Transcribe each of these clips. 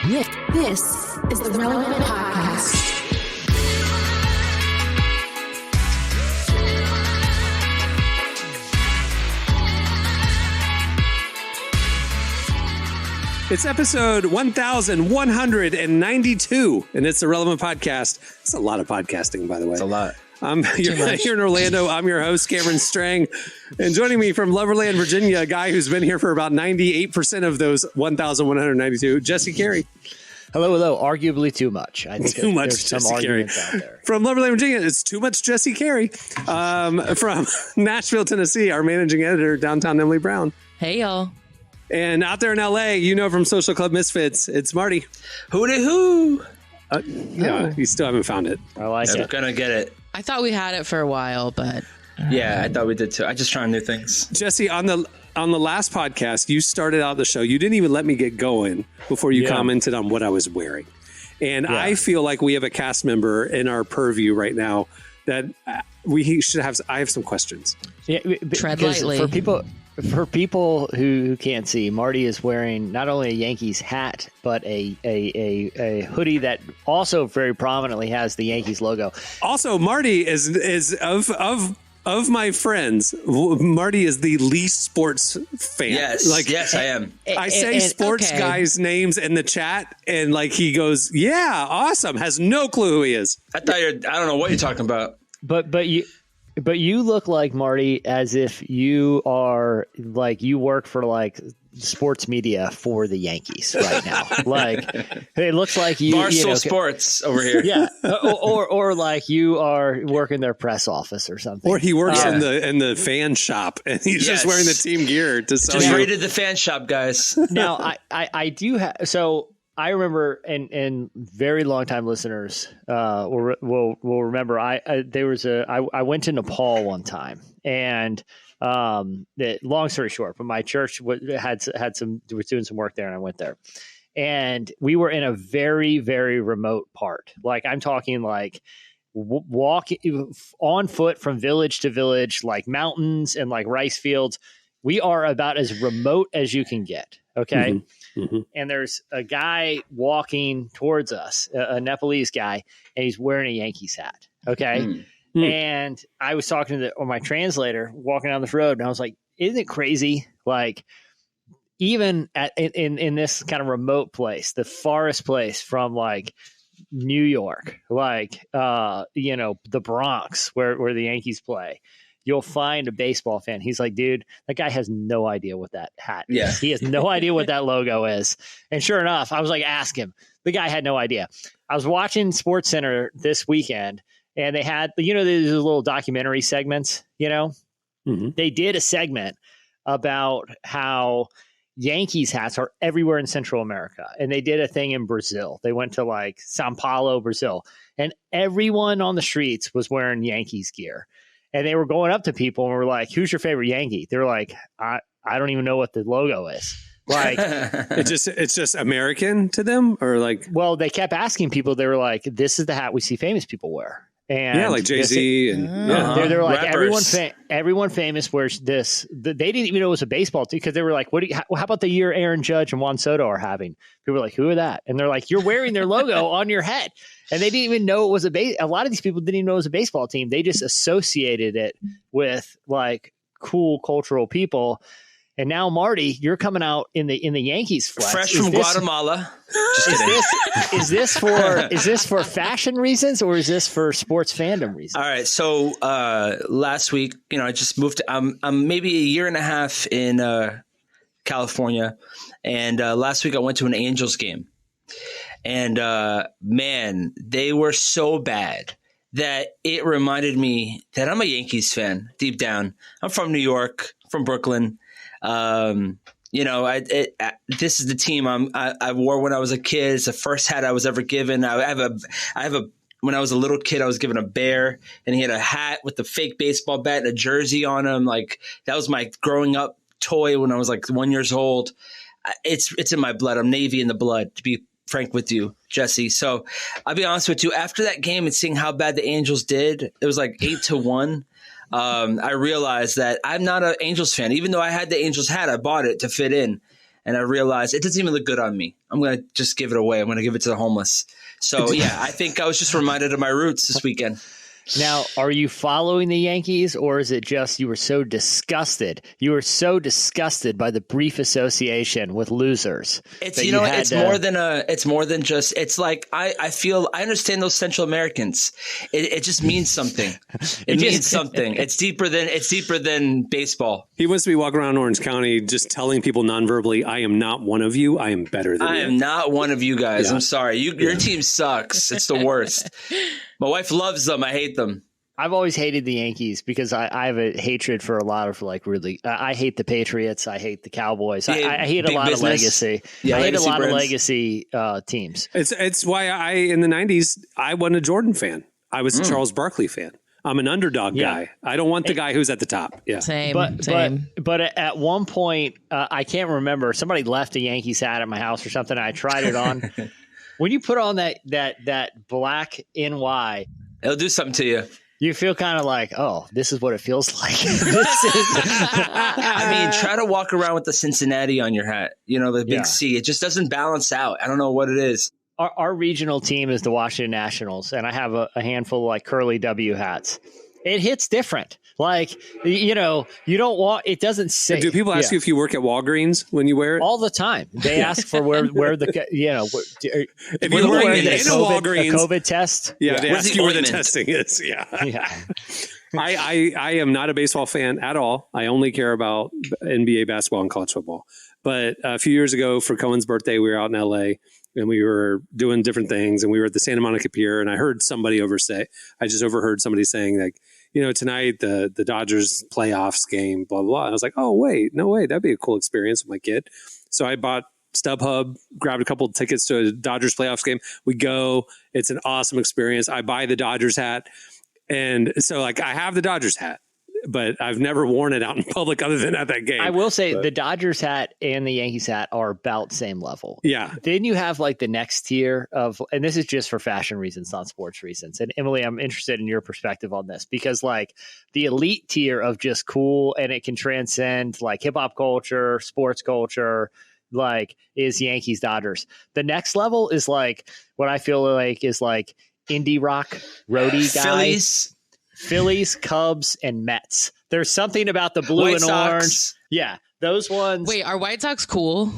This is the Relevant Podcast. It's episode 1192, and it's the Relevant Podcast. It's a lot of podcasting, by the way. It's a lot. I'm here in Orlando. I'm your host, Cameron Strang. And joining me from Loverland, Virginia, a guy who's been here for about 98% of those 1,192, Jesse Carey. Hello. Arguably too much. I think too much there's some Jesse Carey. arguments out there. From Loverland, Virginia, it's too much Jesse Carey. From Nashville, Tennessee, our managing editor, downtown Emily Brown. Hey, y'all. And out there in LA, you know from Social Club Misfits, it's Marty. Hooty hoo! Yeah, you still haven't found it. I like I'm it. gonna get it. I thought we had it for a while, but Yeah, I thought we did too. I just trying new things. Jesse, on the last podcast, you started out the show. You didn't even let me get going before you commented on what I was wearing. And I feel like we have a cast member in our purview right now that we should have. I have some questions. Yeah, tread because lightly. For people who can't see, Marty is wearing not only a Yankees hat, but a hoodie that also very prominently has the Yankees logo. Also, Marty is of my friends, Marty is the least sports fan. Yes, yes, I am. I say sports guys' names in the chat, and like he goes, "Yeah, awesome." Has no clue who he is. I don't know what you're talking about. But you look like, Marty, as if you are like you work for like sports media for the Yankees right now. Like it looks like you Barstool Sports over here. Yeah, or like you are working their press office or something. Or he works in the fan shop, and he's just wearing the team gear to sell. Just raided the fan shop, guys. Now I do have so. I remember, and very long time listeners will remember. I went to Nepal one time, and long story short, but my church was doing some work there, and I went there, and we were in a very, very remote part. Like I'm talking like walking on foot from village to village, like mountains and like rice fields. We are about as remote as you can get. Okay. Mm-hmm. Mm-hmm. And there's a guy walking towards us, a Nepalese guy, and he's wearing a Yankees hat. Okay. Mm-hmm. And I was talking to my translator walking down this road, and I was like, isn't it crazy? Like, even in this kind of remote place, the farthest place from like New York, like, the Bronx where the Yankees play, you'll find a baseball fan. He's like, dude, that guy has no idea what that hat is. Yeah. He has no idea what that logo is. And sure enough, I was like, ask him. The guy had no idea. I was watching SportsCenter this weekend, and they had, these little documentary segments, Mm-hmm. They did a segment about how Yankees hats are everywhere in Central America. And they did a thing in Brazil. They went to like Sao Paulo, Brazil, and everyone on the streets was wearing Yankees gear. And they were going up to people and were like, who's your favorite Yankee? They were like, I don't even know what the logo is. Like, it's just American to them, or like, well, they kept asking people. They were like, this is the hat we see famous people wear. And yeah, like Jay-Z. They're like, everyone famous wears this. They didn't even know it was a baseball team, because they were like, how about the year Aaron Judge and Juan Soto are having? People were like, who are that? And they're like, you're wearing their logo on your head. And they didn't even know it was a lot of these people didn't even know it was a baseball team. They just associated it with like cool cultural people. And now, Marty, you're coming out in the Yankees flex. Fresh from Guatemala. Just kidding. Is this for fashion reasons, or is this for sports fandom reasons? All right. So last week, I just moved. I'm maybe a year and a half in California, and last week I went to an Angels game, and man, they were so bad that it reminded me that I'm a Yankees fan deep down. I'm from New York, from Brooklyn. This is the team I wore when I was a kid. It's the first hat I was ever given. I have a when I was a little kid, I was given a bear, and he had a hat with the fake baseball bat and a jersey on him. Like, that was my growing up toy when I was like 1 year old. It's in my blood. I'm Navy in the blood, to be frank with you, Jesse. So I'll be honest with you. After that game and seeing how bad the Angels did, it was like 8-1. I realized that I'm not an Angels fan. Even though I had the Angels hat, I bought it to fit in. and I realized it doesn't even look good on me. I'm going to just give it away. I'm going to give it to the homeless. So yeah, I think I was just reminded of my roots this weekend. Now, are you following the Yankees, or is it just you were so disgusted? You were so disgusted by the brief association with losers. It's it's more than just, it's like, I understand those Central Americans. It just means something. It means something. It's deeper than baseball. He wants to be walking around Orange County just telling people non-verbally, I am not one of you. I am better than you. I am not one of you guys. Yeah. I'm sorry. Your team sucks. It's the worst. My wife loves them. I hate them. I've always hated the Yankees because I have a hatred for a lot of I hate the Patriots. I hate the Cowboys. I hate a lot of legacy. Yeah, I hate a lot of legacy teams. It's why in the 90s, I wasn't a Jordan fan. I was a Charles Barkley fan. I'm an underdog guy. I don't want the guy who's at the top. Yeah. Same. But at one point, I can't remember. Somebody left a Yankees hat at my house or something. And I tried it on. When you put on that black NY, it'll do something to you. You feel kind of like, oh, this is what it feels like. I mean, try to walk around with the Cincinnati on your hat. The big C. It just doesn't balance out. I don't know what it is. Our regional team is the Washington Nationals, and I have a handful of curly W hats. It hits different. You don't want, it doesn't say. Do people ask you if you work at Walgreens when you wear it? All the time. They ask for where the, if you're wearing a Walgreens COVID test. Yeah, they ask you where the testing is. Yeah. I am not a baseball fan at all. I only care about NBA basketball and college football. But a few years ago for Cohen's birthday, we were out in LA and we were doing different things, and we were at the Santa Monica Pier, and I heard somebody I just overheard somebody saying tonight the Dodgers playoffs game, blah, blah, blah. And I was like, oh, wait, no way. That'd be a cool experience with my kid. So I bought StubHub, grabbed a couple of tickets to a Dodgers playoffs game. We go. It's an awesome experience. I buy the Dodgers hat. And so I have the Dodgers hat, but I've never worn it out in public other than at that game. I will say the Dodgers hat and the Yankees hat are about same level. Yeah. Then you have the next tier of, and this is just for fashion reasons, not sports reasons. And Emily, I'm interested in your perspective on this because the elite tier of just cool, and it can transcend hip hop culture, sports culture, is Yankees Dodgers. The next level is what I feel like is indie rock roadie guys. Phillies, Cubs, and Mets. There's something about the blue and orange. Yeah, those ones. Wait, are White Sox cool?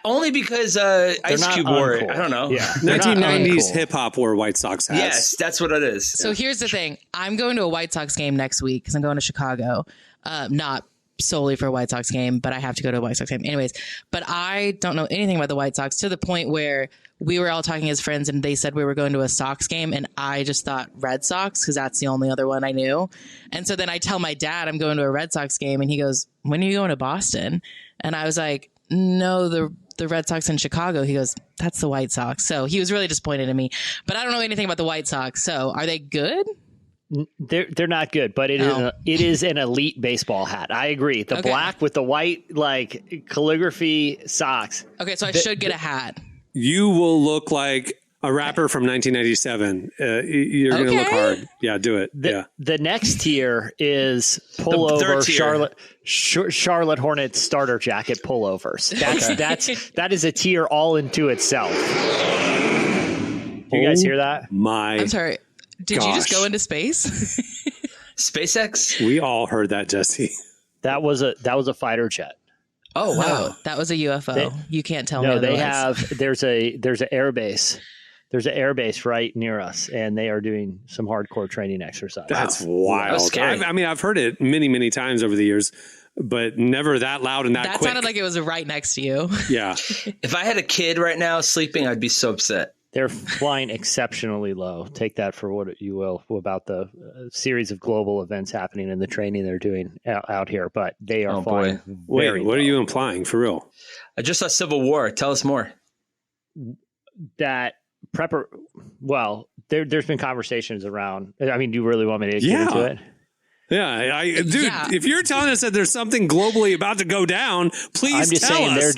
Only because Ice Cube wore it. I don't know. Yeah, 1990s hip hop wore White Sox hats. Yes, that's what it is. So here's the thing. I'm going to a White Sox game next week because I'm going to Chicago. Not solely for a White Sox game, but I have to go to a White Sox game anyways. But I don't know anything about the White Sox to the point where we were all talking as friends and they said we were going to a Sox game and I just thought Red Sox because that's the only other one I knew. And so then I tell my dad I'm going to a Red Sox game and he goes, when are you going to Boston? And I was like, no, the Red Sox in Chicago. He goes, that's the White Sox. So he was really disappointed in me, but I don't know anything about the White Sox. So are they good? They're not good, but it is an elite baseball hat. I agree. The black with the white calligraphy socks. Okay, so I should get a hat. You will look like a rapper from 1997. You're going to look hard. Yeah, do it. The next tier is pullover Charlotte Hornets starter jacket pullovers. That is a tier all into itself. Do you guys hear that? I'm sorry. Did you just go into space? SpaceX? We all heard that, Jesse. That was a fighter jet. Oh wow, that was a UFO. You can't tell me. No, they have. There's an airbase. There's an airbase right near us, and they are doing some hardcore training exercise. That's wild. I've heard it many, many times over the years, but never that loud and that quick. That sounded like it was right next to you. Yeah. If I had a kid right now sleeping, I'd be so upset. They're flying exceptionally low. Take that for what you will about the series of global events happening and the training they're doing out here. But they are flying very what are you implying for real? I just saw Civil War. Tell us more. That well, there's been conversations around. I mean, do you really want me to get into it? Yeah, if you're telling us that there's something globally about to go down, please I'm just tell saying us.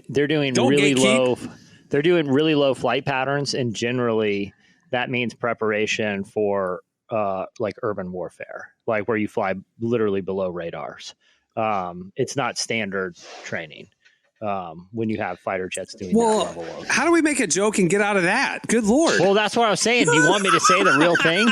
They're doing really low. They're doing really low flight patterns, and generally that means preparation for urban warfare, where you fly literally below radars. It's not standard training. when you have fighter jets doing that level of. How do we make a joke and get out of that? Good Lord. Well, that's what I was saying. Do you want me to say the real thing?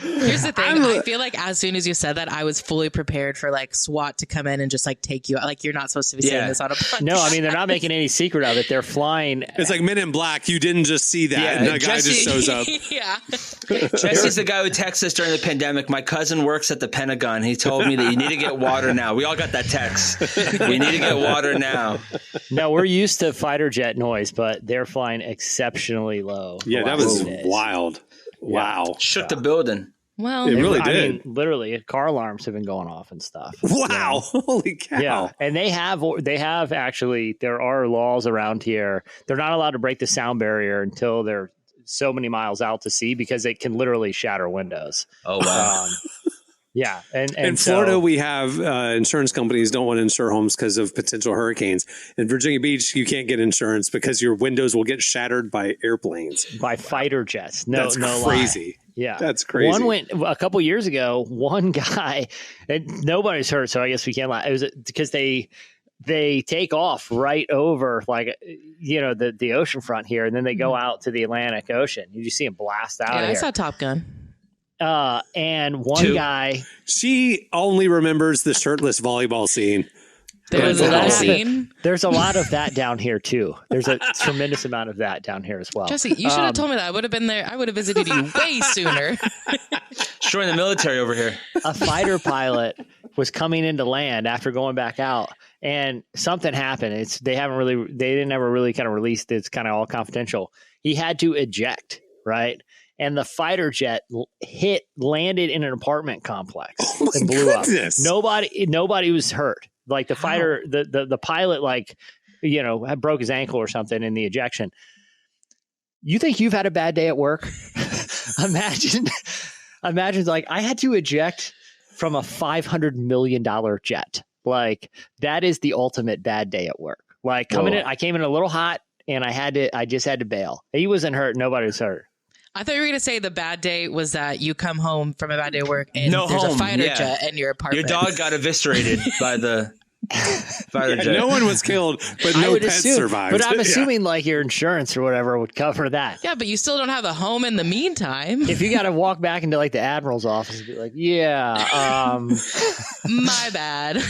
Here's the thing. I feel like as soon as you said that, I was fully prepared for like SWAT to come in and just like take you out. Like you're not supposed to be saying this on a podcast. No, I mean, they're not making any secret of it. They're flying. It's like Men in Black. You didn't just see that. And the guy just shows up. Yeah. Jesse's the guy who texted us during the pandemic. My cousin works at the Pentagon. He told me that you need to get water now. We all got that text. We need to get water now. No, we're used to fighter jet noise, but they're flying exceptionally low. Yeah, that was wild. Wow. Shook the building. Well, it really did. I mean, literally, car alarms have been going off and stuff. Wow. Holy cow. Yeah. And they have actually, there are laws around here. They're not allowed to break the sound barrier until they're so many miles out to sea because it can literally shatter windows. Oh, wow. Yeah. And in Florida, we have insurance companies don't want to insure homes because of potential hurricanes. In Virginia Beach, you can't get insurance because your windows will get shattered by airplanes. By fighter jets. No, That's no crazy. Lie. Yeah. That's crazy. One went a couple years ago, one guy, and nobody's hurt, so I guess we can't lie. It was because they take off right over the ocean front here, and then they go out to the Atlantic Ocean. You just see them blast out of here. I saw Top Gun. And one guy, she only remembers the shirtless volleyball scene. There's a lot of that down here too. There's a tremendous amount of that down here as well. Jesse, you should have told me that. I would have been there. I would have visited you way sooner. Join the military over here. A fighter pilot was coming into land after going back out, and something happened. They didn't ever really kind of release it. It's kind of all confidential. He had to eject, right? And the fighter jet landed in an apartment complex and blew up. Nobody was hurt. Like the fighter, the pilot, had broke his ankle or something in the ejection. You think you've had a bad day at work? Imagine like I had to eject from a $500 million jet. Like that is the ultimate bad day at work. Like I came in a little hot and I just had to bail. He wasn't hurt. Nobody was hurt. I thought you were going to say the bad day was that you come home from a bad day at work and there's a fighter jet in your apartment. Your dog got eviscerated by the fighter jet. No one was killed, but no pets survived. But I'm assuming like your insurance or whatever would cover that. Yeah, but you still don't have a home in the meantime. If you got to walk back into like the admiral's office and be like, my bad.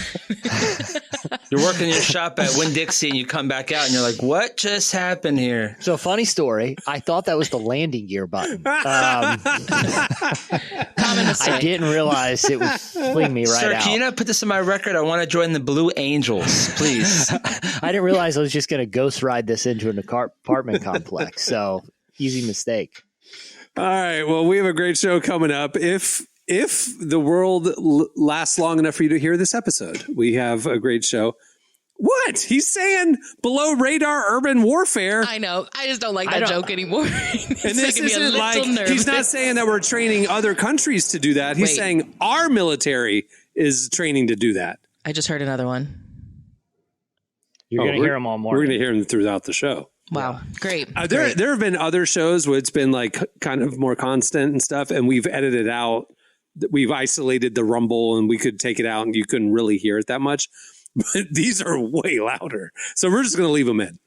You're working in your shop at Winn-Dixie and you come back out and you're like, what just happened here? So funny story. I thought that was the landing gear button. Common mistake. I didn't realize it would fling me right Sir, out. can you not put this in my record? I want to join the Blue Angels, please. I didn't realize I was just going to ghost ride this into an apartment complex. So easy mistake. All right. Well, we have a great show coming up. If the world lasts long enough for you to hear this episode, we have a great show. What? He's saying below radar urban warfare. I know. I just don't like that joke anymore. And this isn't like, he's not saying that we're training other countries to do that. He's saying our military is training to do that. I just heard another one. You're going to hear them all morning. We're going to hear them throughout the show. Wow. Great. There have been other shows where it's been like kind of more constant and stuff, and we've edited out. We've isolated the rumble and we could take it out and you couldn't really hear it that much. But these are way louder. So we're just going to leave them in.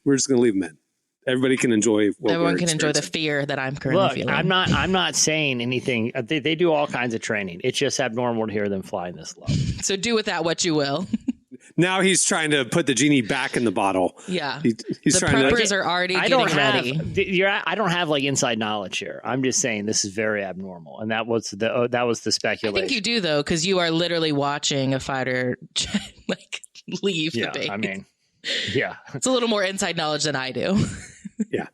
Everybody can enjoy what Everyone can enjoy the fear that I'm currently feeling. I'm not saying anything. They do all kinds of training. It's just abnormal to hear them flying this low. So do with that what you will. Now he's trying to put the genie back in the bottle. Yeah. He's the trying preppers are already getting ready. I don't have like inside knowledge here. I'm just saying this is very abnormal. And that was the speculation. I think you do though, because you are literally watching a fighter like leave the base. I mean, yeah. It's a little more inside knowledge than I do. Yeah.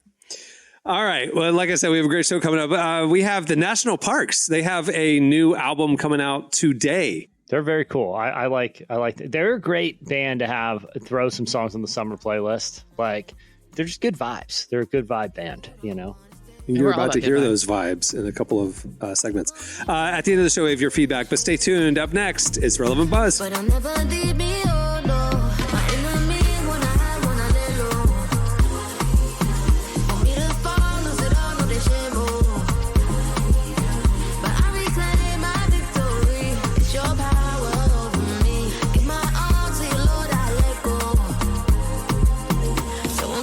All right. Well, like I said, we have a great show coming up. We have the National Parks. They have a new album coming out today. They're very cool. I like. They're a great band to throw some songs on the summer playlist. Like, they're just good vibes. They're a good vibe band, you know. You're about to hear those vibes in a couple of segments. At the end of the show, we have your feedback, but stay tuned. Up next, it's Relevant Buzz.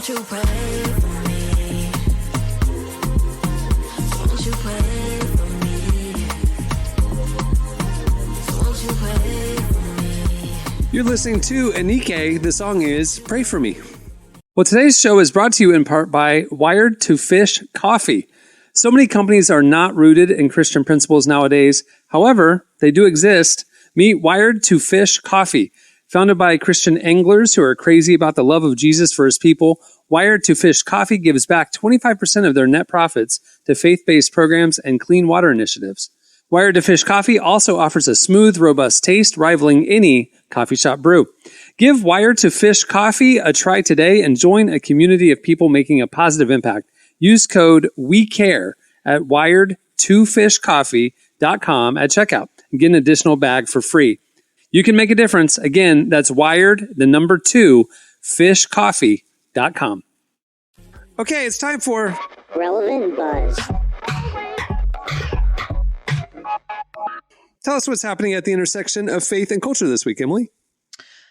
won't you pray for me? Won't you pray for me? Won't you pray for me? You're listening to Anike. The song is Pray For Me. Well, today's show is brought to you in part by Wired to Fish Coffee. So many companies are not rooted in Christian principles nowadays. However, they do exist. Meet Wired to Fish Coffee. Founded by Christian anglers who are crazy about the love of Jesus for his people, Wired to Fish Coffee gives back 25% of their net profits to faith-based programs and clean water initiatives. Wired to Fish Coffee also offers a smooth, robust taste rivaling any coffee shop brew. Give Wired to Fish Coffee a try today and join a community of people making a positive impact. Use code WECARE at wired2fishcoffee.com at checkout and get an additional bag for free. You can make a difference. Again, that's wired, 2, fishcoffee.com. Okay, it's time for Relevant Buzz. Tell us what's happening at the intersection of faith and culture this week, Emily.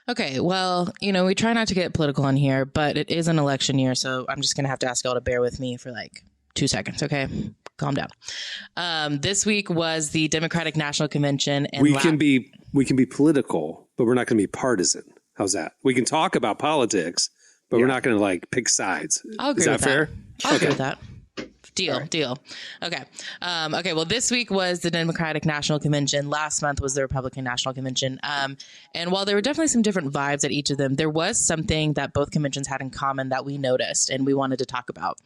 Okay, well, we try not to get political on here, but it is an election year, so I'm just going to have to ask y'all to bear with me for like 2 seconds, okay? Calm down. This week was the Democratic National Convention. And we can be political, but we're not going to be partisan. How's that? We can talk about politics, but we're not going to like pick sides. I'll agree Is that with fair? That. I'll agree with that. Deal. Okay. Okay. Well, this week was the Democratic National Convention. Last month was the Republican National Convention. And while there were definitely some different vibes at each of them, there was something that both conventions had in common that we noticed and we wanted to talk about.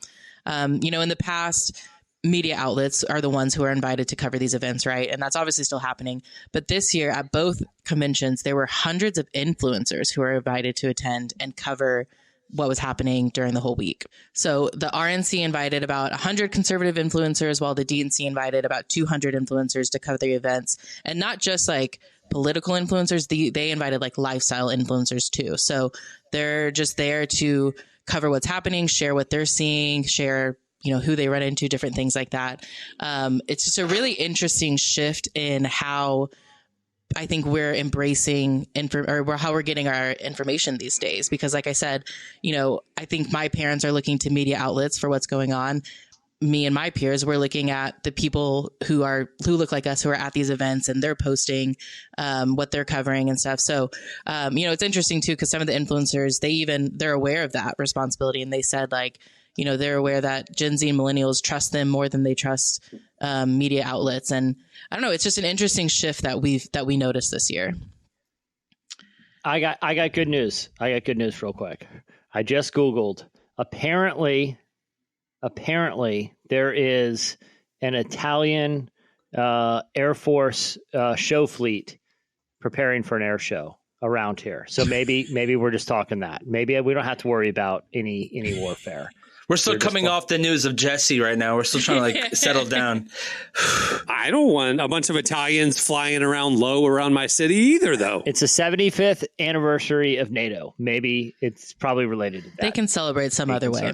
In the past, media outlets are the ones who are invited to cover these events, right? And that's obviously still happening. But this year at both conventions, there were hundreds of influencers who were invited to attend and cover what was happening during the whole week. So the RNC invited about 100 conservative influencers, while the DNC invited about 200 influencers to cover the events. And not just like political influencers, they invited like lifestyle influencers too. So they're just there to cover what's happening, share what they're seeing, share who they run into, different things like that. It's just a really interesting shift in how I think we're embracing how we're getting our information these days. Because like I said, I think my parents are looking to media outlets for what's going on. Me and my peers, we're looking at the people who look like us, who are at these events, and they're posting what they're covering and stuff. So, it's interesting too, because some of the influencers, they're aware of that responsibility. And they said they're aware that Gen Z and millennials trust them more than they trust media outlets. And I don't know, it's just an interesting shift that we noticed this year. I got good news. Real quick. I just Googled. Apparently there is an Italian Air Force show fleet preparing for an air show around here. So maybe we're just talking that. Maybe we don't have to worry about any warfare. We're still coming off the news of Jesse right now. We're still trying to settle down. I don't want a bunch of Italians flying around low around my city either, though. It's the 75th anniversary of NATO. Maybe it's probably related to that. They can celebrate some other way.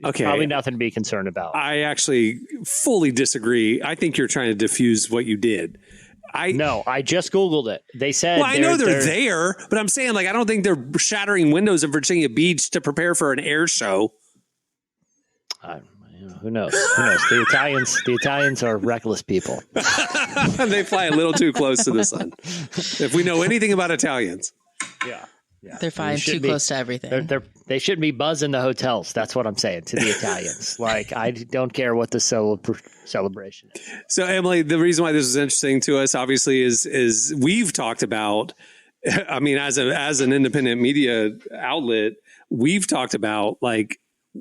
Okay. Probably nothing to be concerned about. I actually fully disagree. I think you're trying to diffuse what you did. No, I just Googled it. They said... Well, I know they're there, but I'm saying I don't think they're shattering windows in Virginia Beach to prepare for an air show. Who knows? The Italians are reckless people. They fly a little too close to the sun. If we know anything about Italians. Yeah. They're flying too close to everything. They shouldn't be buzzing the hotels. That's what I'm saying to the Italians. I don't care what the celebration is. So, Emily, the reason why this is interesting to us, obviously, is we've talked about, as an independent media outlet, we've talked about,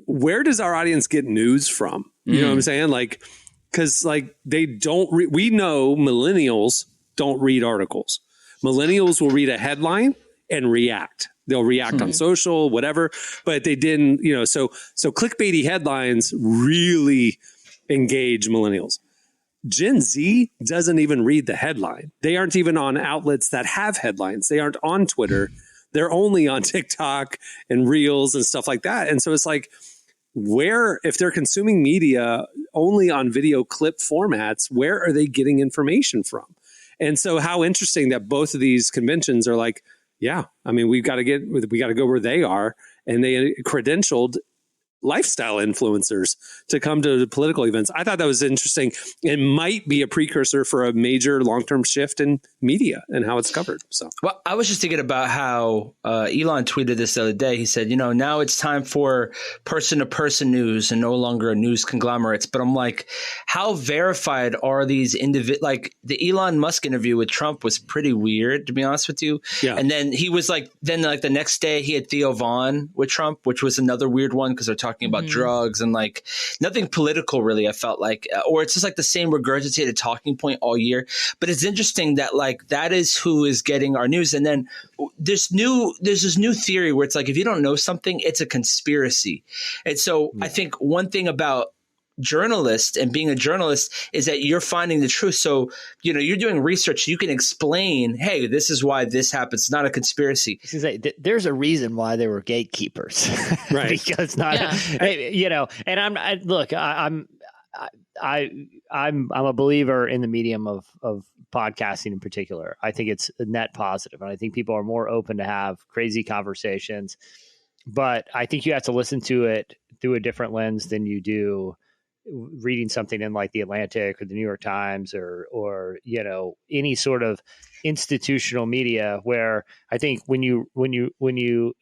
where does our audience get news from? You know what I'm saying? Because they don't we know millennials don't read articles. Millennials will read a headline and react. They'll react on social, whatever, but they didn't, so clickbaity headlines really engage millennials. Gen Z doesn't even read the headline. They aren't even on outlets that have headlines. They aren't on Twitter. They're only on TikTok and Reels and stuff like that. And so it's if they're consuming media only on video clip formats, where are they getting information from? And so how interesting that both of these conventions are we got to go where they are. And they credentialed lifestyle influencers to come to political events. I thought that was interesting. It might be a precursor for a major long-term shift in media and how it's covered. So, well, I was just thinking about how Elon tweeted this the other day. He said, now it's time for person-to-person news and no longer news conglomerates. But I'm like, how verified are these like the Elon Musk interview with Trump was pretty weird, to be honest with you. Yeah. And then he was like the next day he had Theo Vaughn with Trump, which was another weird one because they're talking about drugs and like nothing political really. I felt like, or it's just like the same regurgitated talking point all year. But it's interesting that like that is who is getting our news. And then there's this new theory where it's like if you don't know something, it's a conspiracy. And so I think one thing about journalist and being a journalist is that you're finding the truth. So, you're doing research. You can explain, hey, this is why this happens. It's not a conspiracy. There's a reason why they were gatekeepers, right? Because I'm a believer in the medium of podcasting in particular. I think it's a net positive, and I think people are more open to have crazy conversations. But I think you have to listen to it through a different lens than you do reading something in like the Atlantic or the New York Times or any sort of institutional media, where I think when you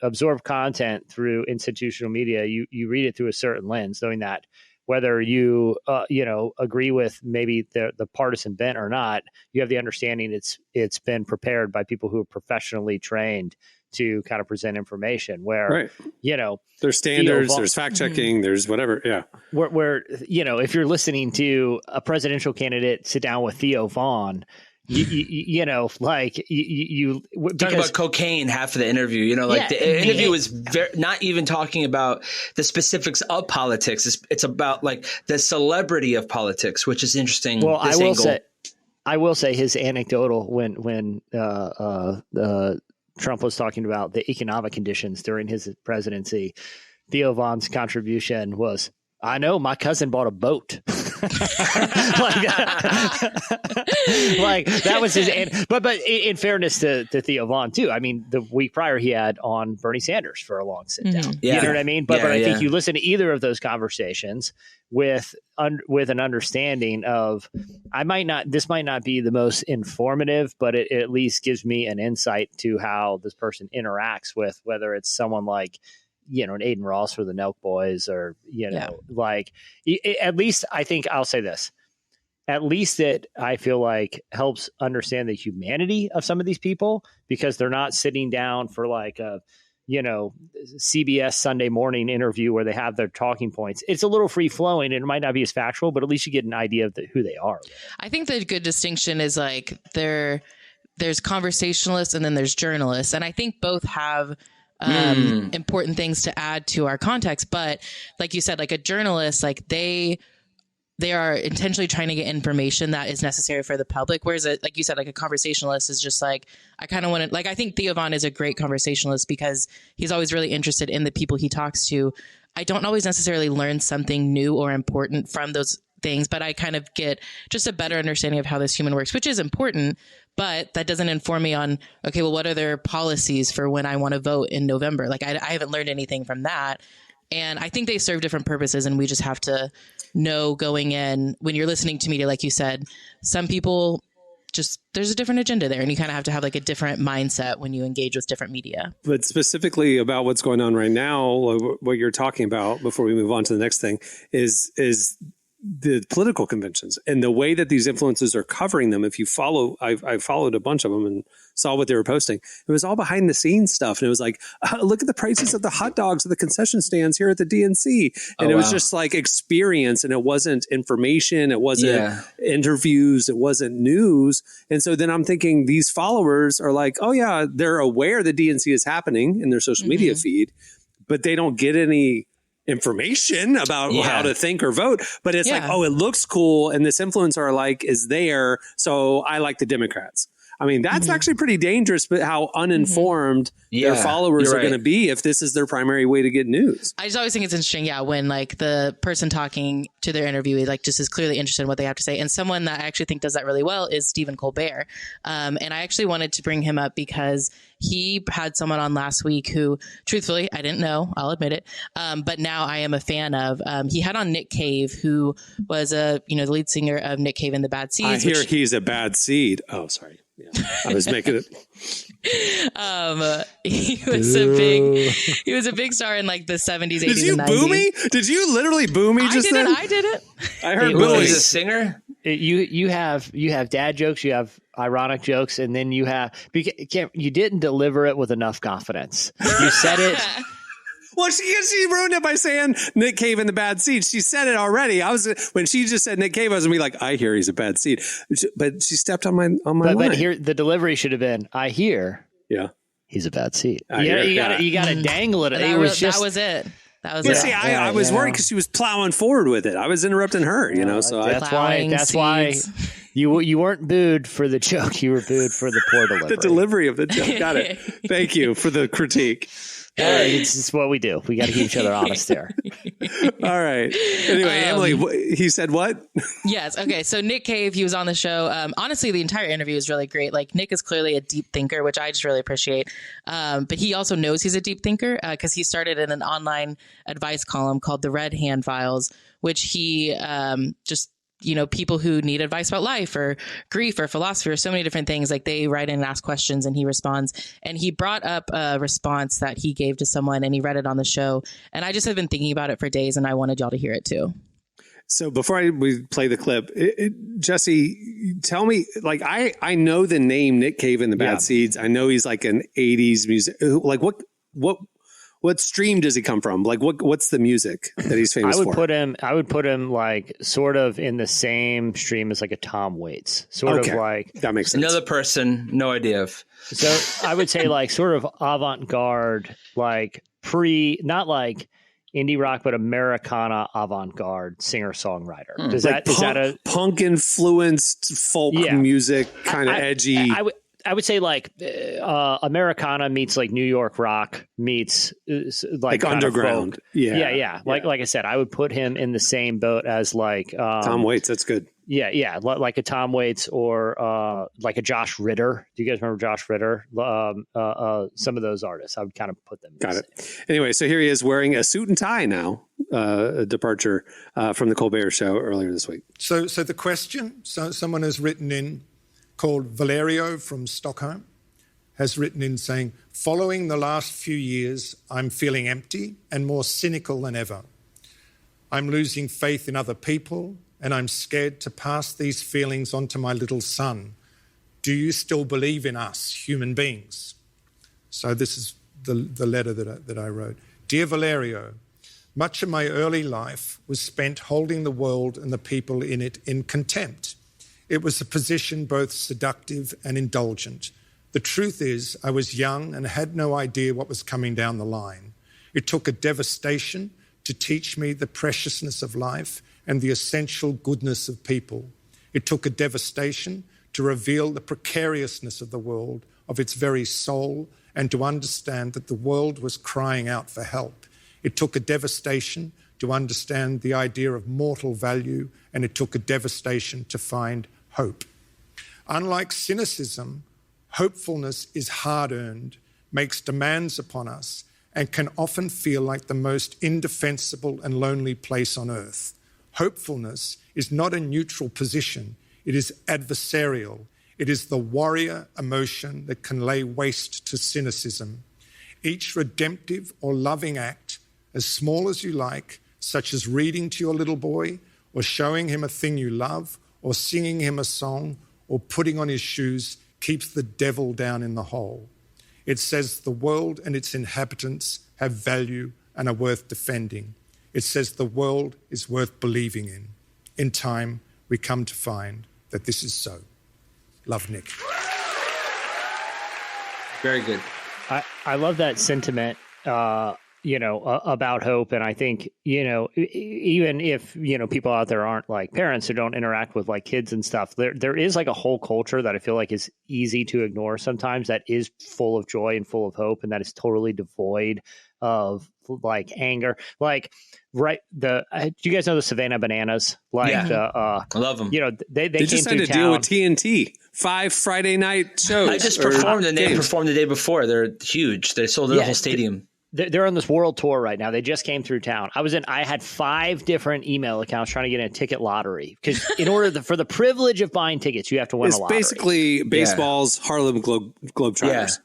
absorb content through institutional media, you read it through a certain lens, knowing that whether you agree with maybe the partisan bent or not, you have the understanding it's been prepared by people who are professionally trained to kind of present information where, there's standards, there's fact checking, there's whatever. Yeah. Where, if you're listening to a presidential candidate sit down with Theo Vaughn, you talk about cocaine half of the interview, the interview is not even talking about the specifics of politics. It's about like the celebrity of politics, which is interesting. Well, I will say his anecdotal when Trump was talking about the economic conditions during his presidency, Theo Vaughn's contribution was, I know my cousin bought a boat. Like that was his. But in fairness to Theo Vaughn too, I mean, the week prior he had on Bernie Sanders for a long sit down. Yeah. You know what I mean? But I think you listen to either of those conversations with an understanding of, this might not be the most informative, but it at least gives me an insight to how this person interacts with, whether it's someone like, an Aiden Ross for the Nelk Boys, or, at least I think I'll say this, at least it, I feel like, helps understand the humanity of some of these people, because they're not sitting down for like a, CBS Sunday morning interview where they have their talking points. It's a little free flowing and it might not be as factual, but at least you get an idea of who they are. I think the good distinction is like there's conversationalists and then there's journalists. And I think both have important things to add to our context. But like you said, like a journalist, like they are intentionally trying to get information that is necessary for the public. Whereas, like you said, like a conversationalist is just like, I kind of want to, like, I think Theo Vaughn is a great conversationalist because he's always really interested in the people he talks to. I don't always necessarily learn something new or important from those things, but I kind of get just a better understanding of how this human works, which is important. But that doesn't inform me on, okay, well, what are their policies for when I want to vote in November? Like, I haven't learned anything from that. And I think they serve different purposes, and we just have to know going in, when you're listening to media, like you said, some people just, there's a different agenda there, and you kind of have to have like a different mindset when you engage with different media. But specifically about what's going on right now, what you're talking about before we move on to the next thing is the political conventions and the way that these influencers are covering them. If you follow, I followed a bunch of them and saw what they were posting. It was all behind the scenes stuff. And it was like, look at the prices of the hot dogs at the concession stands here at the DNC. And it was just like experience, and it wasn't information. It wasn't interviews. It wasn't news. And so then I'm thinking these followers are like, oh yeah, they're aware the DNC is happening in their social media feed, but they don't get any information about how to think or vote. But it's like, oh, it looks cool, and this influencer is there, so I like the Democrats. I mean, that's actually pretty dangerous, but how uninformed their followers are going to be if this is their primary way to get news. I just always think it's interesting, when like the person talking to their interviewee like just is clearly interested in what they have to say. And someone that I actually think does that really well is Stephen Colbert. And I actually wanted to bring him up because he had someone on last week who, truthfully, I didn't know, I'll admit it, but now I am a fan of. He had on Nick Cave, who was the lead singer of Nick Cave and the Bad Seeds. I hear he's a bad seed. Oh, sorry. Yeah, I was making it. He was a big star in like the 70s, 80s, Did you and 90s. boo me? Did you literally boo me just then? I did it. I heard Well, he's a booing. singer. You have dad jokes, you have ironic jokes, and then you didn't deliver it with enough confidence. You said it. Well, she ruined it by saying Nick Cave and the Bad Seed. She said it already. When she just said Nick Cave, I was gonna be like, I hear he's a bad seed, but she stepped on my line. But here the delivery should have been, I hear. Yeah, he's a bad seed. You got to dangle it. That was it. That was it. See, I was worried because she was plowing forward with it. I was interrupting her, so that's why you weren't booed for the joke. You were booed for the poor delivery. The delivery of the joke. Got it. Thank you for the critique. It's what we do. We got to keep each other honest there. All right. Anyway, Emily, he said what? Yes. Okay. So Nick Cave, he was on the show. Honestly, the entire interview is really great. Like Nick is clearly a deep thinker, which I just really appreciate. But he also knows he's a deep thinker because he started in an online advice column called The Red Hand Files, which he people who need advice about life or grief or philosophy or so many different things, like they write in and ask questions and he responds. And he brought up a response that he gave to someone and he read it on the show. And I just have been thinking about it for days and I wanted y'all to hear it too. So before we play the clip, Jesse, tell me, like, I know the name Nick Cave and the Bad Seeds. I know he's like an 80s music. Like what stream does he come from? Like what's the music that he's famous for? I would put him like sort of in the same stream as like a Tom Waits. Sort of like that makes sense. Another person, no idea of. So I would say like sort of avant-garde, like not like indie rock, but Americana avant-garde singer-songwriter. Is that a punk influenced folk music, kind of edgy? I would say like Americana meets like New York rock meets like underground. Yeah. Like I said, I would put him in the same boat as like Tom Waits. That's good. Yeah. Like a Tom Waits or like a Josh Ritter. Do you guys remember Josh Ritter? Some of those artists, I would kind of put them. Got it. Anyway, so here he is wearing a suit and tie now. A departure from the Colbert Show earlier this week. So the question. So someone has written in, called Valerio from Stockholm, has written in saying, following the last few years, I'm feeling empty and more cynical than ever. I'm losing faith in other people and I'm scared to pass these feelings on to my little son. Do you still believe in us, human beings? So this is the letter that I wrote. Dear Valerio, much of my early life was spent holding the world and the people in it in contempt. It was a position both seductive and indulgent. The truth is, I was young and had no idea what was coming down the line. It took a devastation to teach me the preciousness of life and the essential goodness of people. It took a devastation to reveal the precariousness of the world, of its very soul, and to understand that the world was crying out for help. It took a devastation to understand the idea of mortal value, and it took a devastation to find hope. Unlike cynicism, hopefulness is hard-earned, makes demands upon us, and can often feel like the most indefensible and lonely place on earth. Hopefulness is not a neutral position. It is adversarial. It is the warrior emotion that can lay waste to cynicism. Each redemptive or loving act, as small as you like, such as reading to your little boy or showing him a thing you love, or singing him a song, or putting on his shoes, keeps the devil down in the hole. It says the world and its inhabitants have value and are worth defending. It says the world is worth believing in. In time, we come to find that this is so. Love, Nick. Very good. I love that sentiment. about hope. And I think, even if, people out there aren't like parents who don't interact with like kids and stuff, there is like a whole culture that I feel like is easy to ignore sometimes, that is full of joy and full of hope, and that is totally devoid of like anger. Like, right. Do you guys know the Savannah Bananas? Like, I love them. They just came had through to deal with town. TNT. 5 Friday night shows. I just performed and they performed the day before. They're huge. They sold the whole stadium. They're on this world tour right now. They just came through town. I had 5 different email accounts trying to get in a ticket lottery, because in order for the privilege of buying tickets, you have to win a lottery. It's basically baseball's Harlem Globetrotters.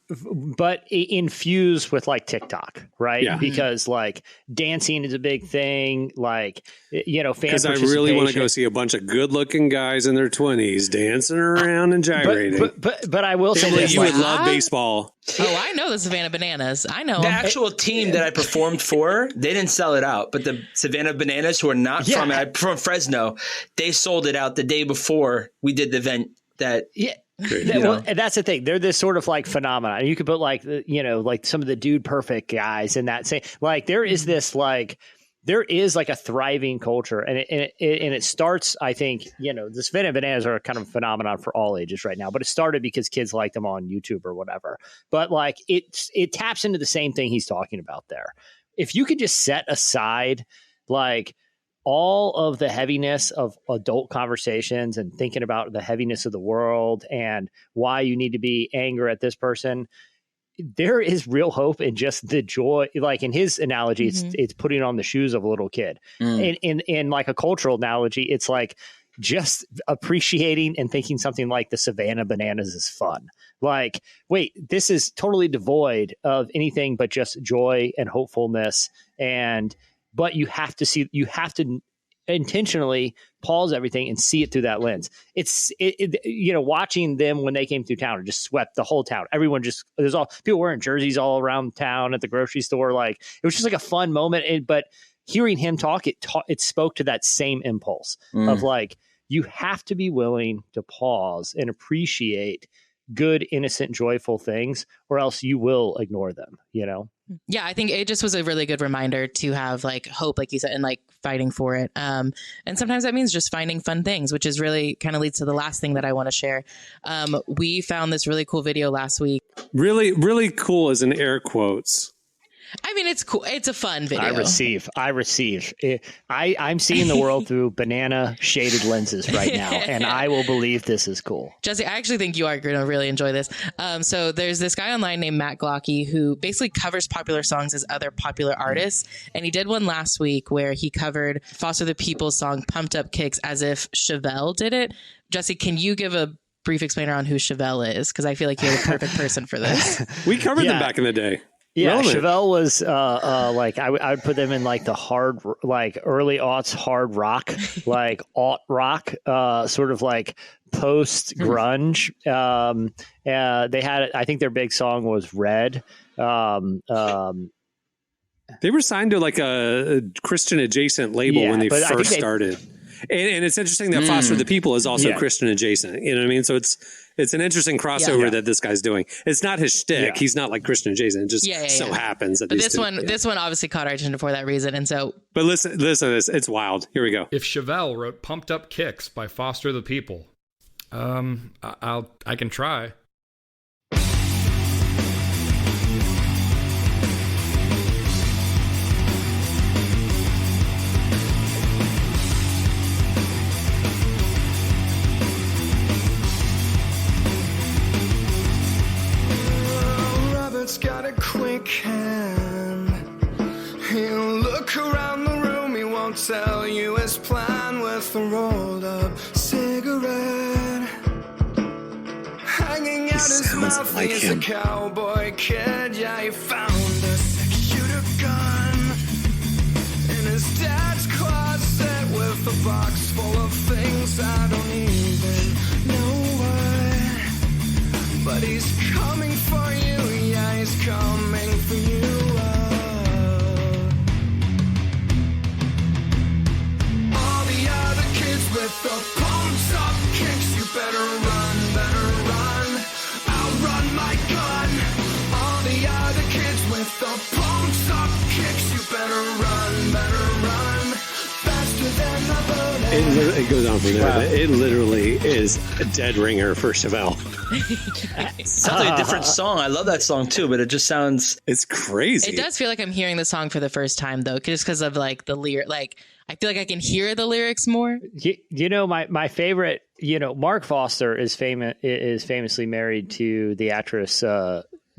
But infused with like TikTok, right? Yeah. Because like dancing is a big thing. Like, fan Because I really want to go see a bunch of good-looking guys in their 20s dancing around and gyrating. But I will say this, you would love baseball. Oh, I know the Savannah Bananas. I know The 'em. actual team that I performed for, they didn't sell it out. But the Savannah Bananas, who are not from Fresno, they sold it out the day before we did the event. Well, and that's the thing. They're this sort of like phenomenon. You could put like, like some of the Dude Perfect guys in that same, like there is this like, there is like a thriving culture, and it starts, I think, the Savannah Bananas are kind of a phenomenon for all ages right now, but it started because kids like them on YouTube or whatever. But like it taps into the same thing he's talking about there. If you could just set aside like all of the heaviness of adult conversations and thinking about the heaviness of the world and why you need to be angry at this person, there is real hope in just the joy. Like in his analogy, it's putting on the shoes of a little kid. In like a cultural analogy, it's like just appreciating and thinking something like the Savannah Bananas is fun. Like, wait, this is totally devoid of anything but just joy and hopefulness. But you have to intentionally pause everything and see it through that lens. It's watching them when they came through town, it just swept the whole town. Everyone there's all people wearing jerseys all around town at the grocery store. Like, it was just like a fun moment. But hearing him talk, it spoke to that same impulse of like, you have to be willing to pause and appreciate good, innocent, joyful things, or else you will ignore them, Yeah, I think it just was a really good reminder to have like hope, like you said, and like fighting for it. And sometimes that means just finding fun things, which is really kind of leads to the last thing that I want to share. We found this really cool video last week. Really, really cool is in air quotes. I mean, it's cool. It's a fun video. I receive. I'm seeing the world through banana shaded lenses right now, and I will believe this is cool. Jesse, I actually think you are going to really enjoy this. So there's this guy online named Matt Glocky who basically covers popular songs as other popular artists. And he did one last week where he covered Foster the People's song Pumped Up Kicks as if Chevelle did it. Jesse, can you give a brief explainer on who Chevelle is? Because I feel like you're the perfect person for this. We covered them back in the day. Yeah, Relevant. Chevelle was like I would put them in like the hard, like early aughts hard rock, like alt rock, sort of like post grunge. They had, I think their big song was Red. They were signed to like a Christian adjacent label when they first started. And it's interesting that Foster the People is also Christian adjacent. You know what I mean? So it's an interesting crossover that this guy's doing. It's not his shtick. Yeah. He's not like Christian adjacent. It just so happens that this one obviously caught our attention for that reason. And so, but listen to this. It's wild. Here we go. If Chevelle wrote "Pumped Up Kicks" by Foster the People, I can try. Got a quick hand. He'll look around the room, he won't tell you his plan with a rolled up cigarette hanging out his mouth. Like He's him. a cowboy kid. Yeah, he found a six-shooter gun in his dad's closet with a box full of things I don't even know what. But he's coming for you. Yeah, he's coming for you. All the other kids with the pumped up kicks, you better run, I'll run my gun. All the other kids with the pumped up kicks, better run faster than the bullet. It goes on from there. Wow. It literally is a dead ringer for Chevelle. Sounds like a different song. I love that song too, but it just sounds. It's crazy. It does feel like I'm hearing the song for the first time though, just because of like the lyric. Like I feel like I can hear the lyrics more. You know, my favorite, you know, Mark Foster is famously married to the actress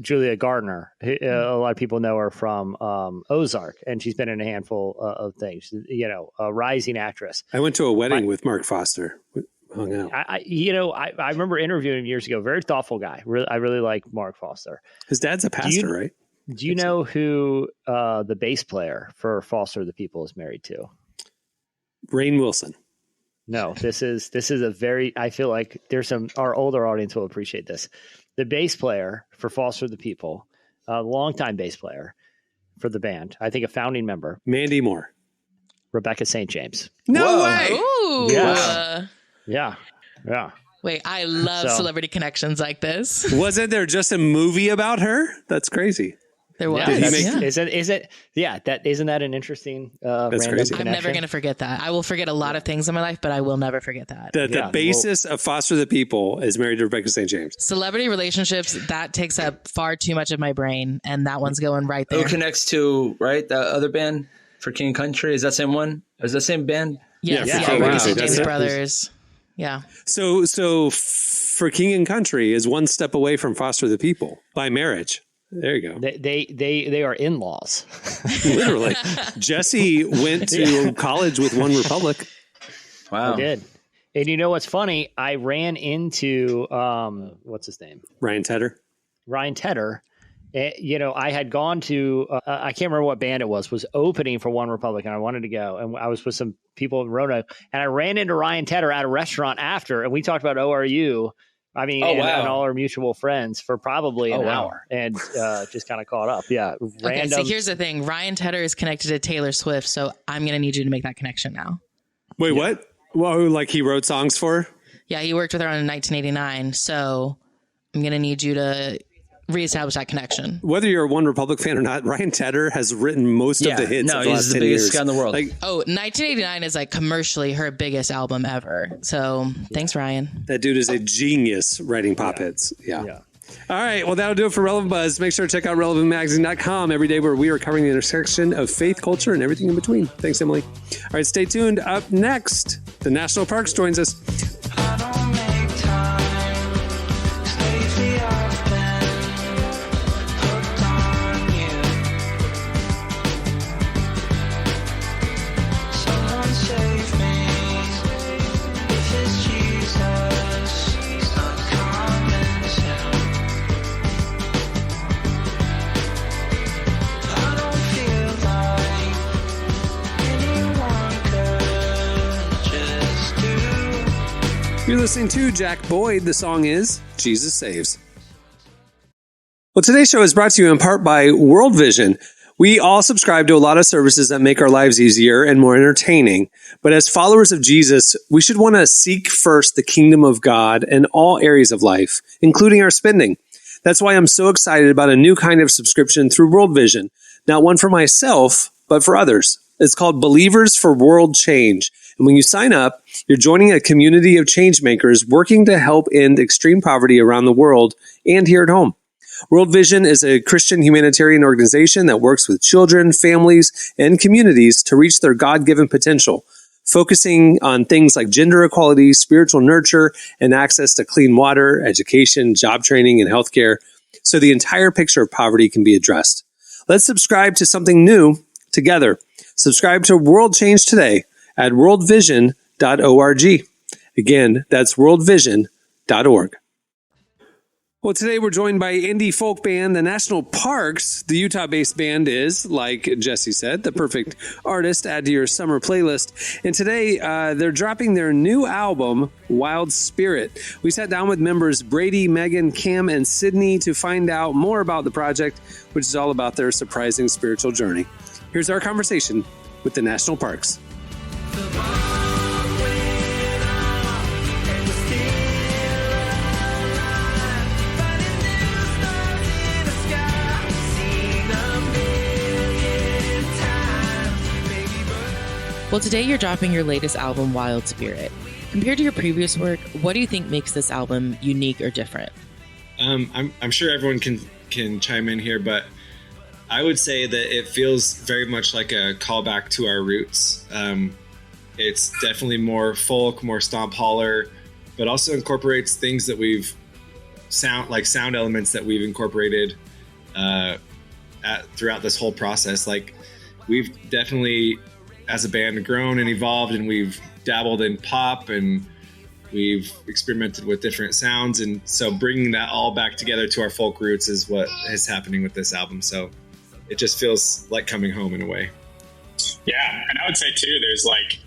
Julia Gardner. A lot of people know her from Ozark, and she's been in a handful of things. You know, a rising actress. I went to a wedding with Mark Foster. We hung out. I remember interviewing him years ago. Very thoughtful guy. I really like Mark Foster. His dad's a pastor, right? Do you know who the bass player for Foster the People is married to? Rainn Wilson. No, this is a very. I feel like our older audience will appreciate this. The bass player for Foster the People, a longtime bass player for the band. I think a founding member, Mandy Moore. Rebecca St. James. No way. Ooh. Yeah. Wait, I love celebrity connections like this. Wasn't there just a movie about her? That's crazy. There was. Isn't that an interesting random crazy. connection? I'm never going to forget that. I will forget a lot of things in my life, but I will never forget that. The bassist of Foster the People is married to Rebecca St. James. Celebrity relationships, that takes up far too much of my brain, and that one's going right there. Who connects to, right, the other band for King and Country? Is that same one? Is that same band? Yes, Yeah, yeah, for Ricky Country, St. that's James it. Brothers. Yeah. So for King and Country is one step away from Foster the People by marriage. There you go. They are in-laws. Literally. Jesse went to college with One Republic. Wow. I did. And you know what's funny? I ran into what's his name? Ryan Tedder. You know, I had gone to I can't remember what band it was opening for One Republic, and I wanted to go. And I was with some people in Roanoke, and I ran into Ryan Tedder at a restaurant after, and we talked about ORU. I mean, and all our mutual friends for probably an hour, and just kind of caught up. Yeah. Okay, so here's the thing. Ryan Tedder is connected to Taylor Swift, so I'm going to need you to make that connection now. Wait, what? Well, like he wrote songs for her? Yeah, he worked with her in 1989, so I'm going to need you to reestablish that connection. Whether you're a One Republic fan or not, Ryan Tedder has written most of the hits. No, of the he's last the 10 biggest years. guy in the world. 1989 is like commercially her biggest album ever. So thanks, Ryan. That dude is a genius writing pop hits. Yeah. All right. Well, that'll do it for Relevant Buzz. Make sure to check out relevantmagazine.com every day, where we are covering the intersection of faith, culture, and everything in between. Thanks, Emily. All right. Stay tuned. Up next, the National Parks joins us. I don't make time. Lately I've been hooked on you. Someone save me. If it's Jesus, he's not coming soon. I don't feel like anyone could just do. You're listening to Jack Boyd. The song is Jesus Saves. Well, today's show is brought to you in part by World Vision. We all subscribe to a lot of services that make our lives easier and more entertaining. But as followers of Jesus, we should want to seek first the kingdom of God in all areas of life, including our spending. That's why I'm so excited about a new kind of subscription through World Vision. Not one for myself, but for others. It's called Believers for World Change. And when you sign up, you're joining a community of change makers working to help end extreme poverty around the world and here at home. World Vision is a Christian humanitarian organization that works with children, families, and communities to reach their God-given potential, focusing on things like gender equality, spiritual nurture, and access to clean water, education, job training, and healthcare, so the entire picture of poverty can be addressed. Let's subscribe to something new together. Subscribe to World Change today at worldvision.org. Again, that's worldvision.org. Well, today we're joined by indie folk band, the National Parks. The Utah-based band is, like Jesse said, the perfect artist to add to your summer playlist. And today they're dropping their new album, Wild Spirit. We sat down with members Brady, Megan, Cam, and Sydney to find out more about the project, which is all about their surprising spiritual journey. Here's our conversation with the National Parks. Well, today you're dropping your latest album, Wild Spirit. Compared to your previous work, what do you think makes this album unique or different? I'm sure everyone can chime in here, but I would say that it feels very much like a callback to our roots. It's definitely more folk, more stomp holler, but also incorporates things that we've sound elements that we've incorporated throughout this whole process. Like, we've definitely, as a band, grown and evolved, and we've dabbled in pop, and we've experimented with different sounds. And so bringing that all back together to our folk roots is what is happening with this album. So it just feels like coming home in a way. Yeah. And I would say too, there's like,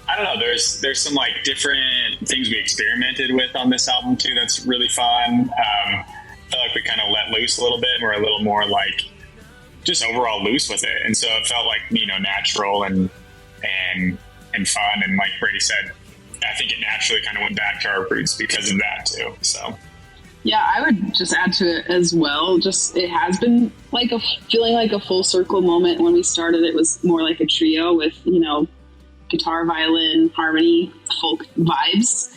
I don't know, there's some like different things we experimented with on this album too. That's really fun. I felt like we kind of let loose a little bit, and we're a little more like just overall loose with it. And so it felt like, natural and fun. And like Brady said, I think it naturally kind of went back to our roots because of that too. So yeah, I would just add to it as well. Just, it has been like feeling like a full circle moment. When we started, it was more like a trio with, guitar, violin, harmony, folk vibes.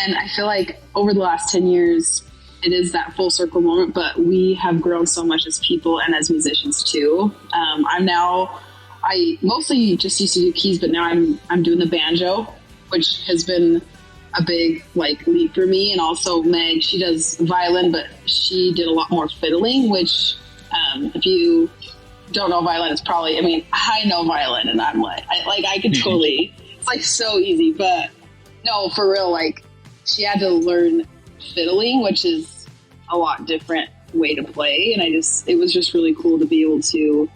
And I feel like over the last 10 years, it is that full circle moment, but we have grown so much as people and as musicians too. I mostly just used to do keys, but now I'm doing the banjo, which has been a big leap for me. And also Meg, she does violin, but she did a lot more fiddling, which if you don't know violin, it's probably, I know violin, and I'm I could totally, it's so easy, but no, for real, she had to learn fiddling, which is a lot different way to play. And it was just really cool to be able to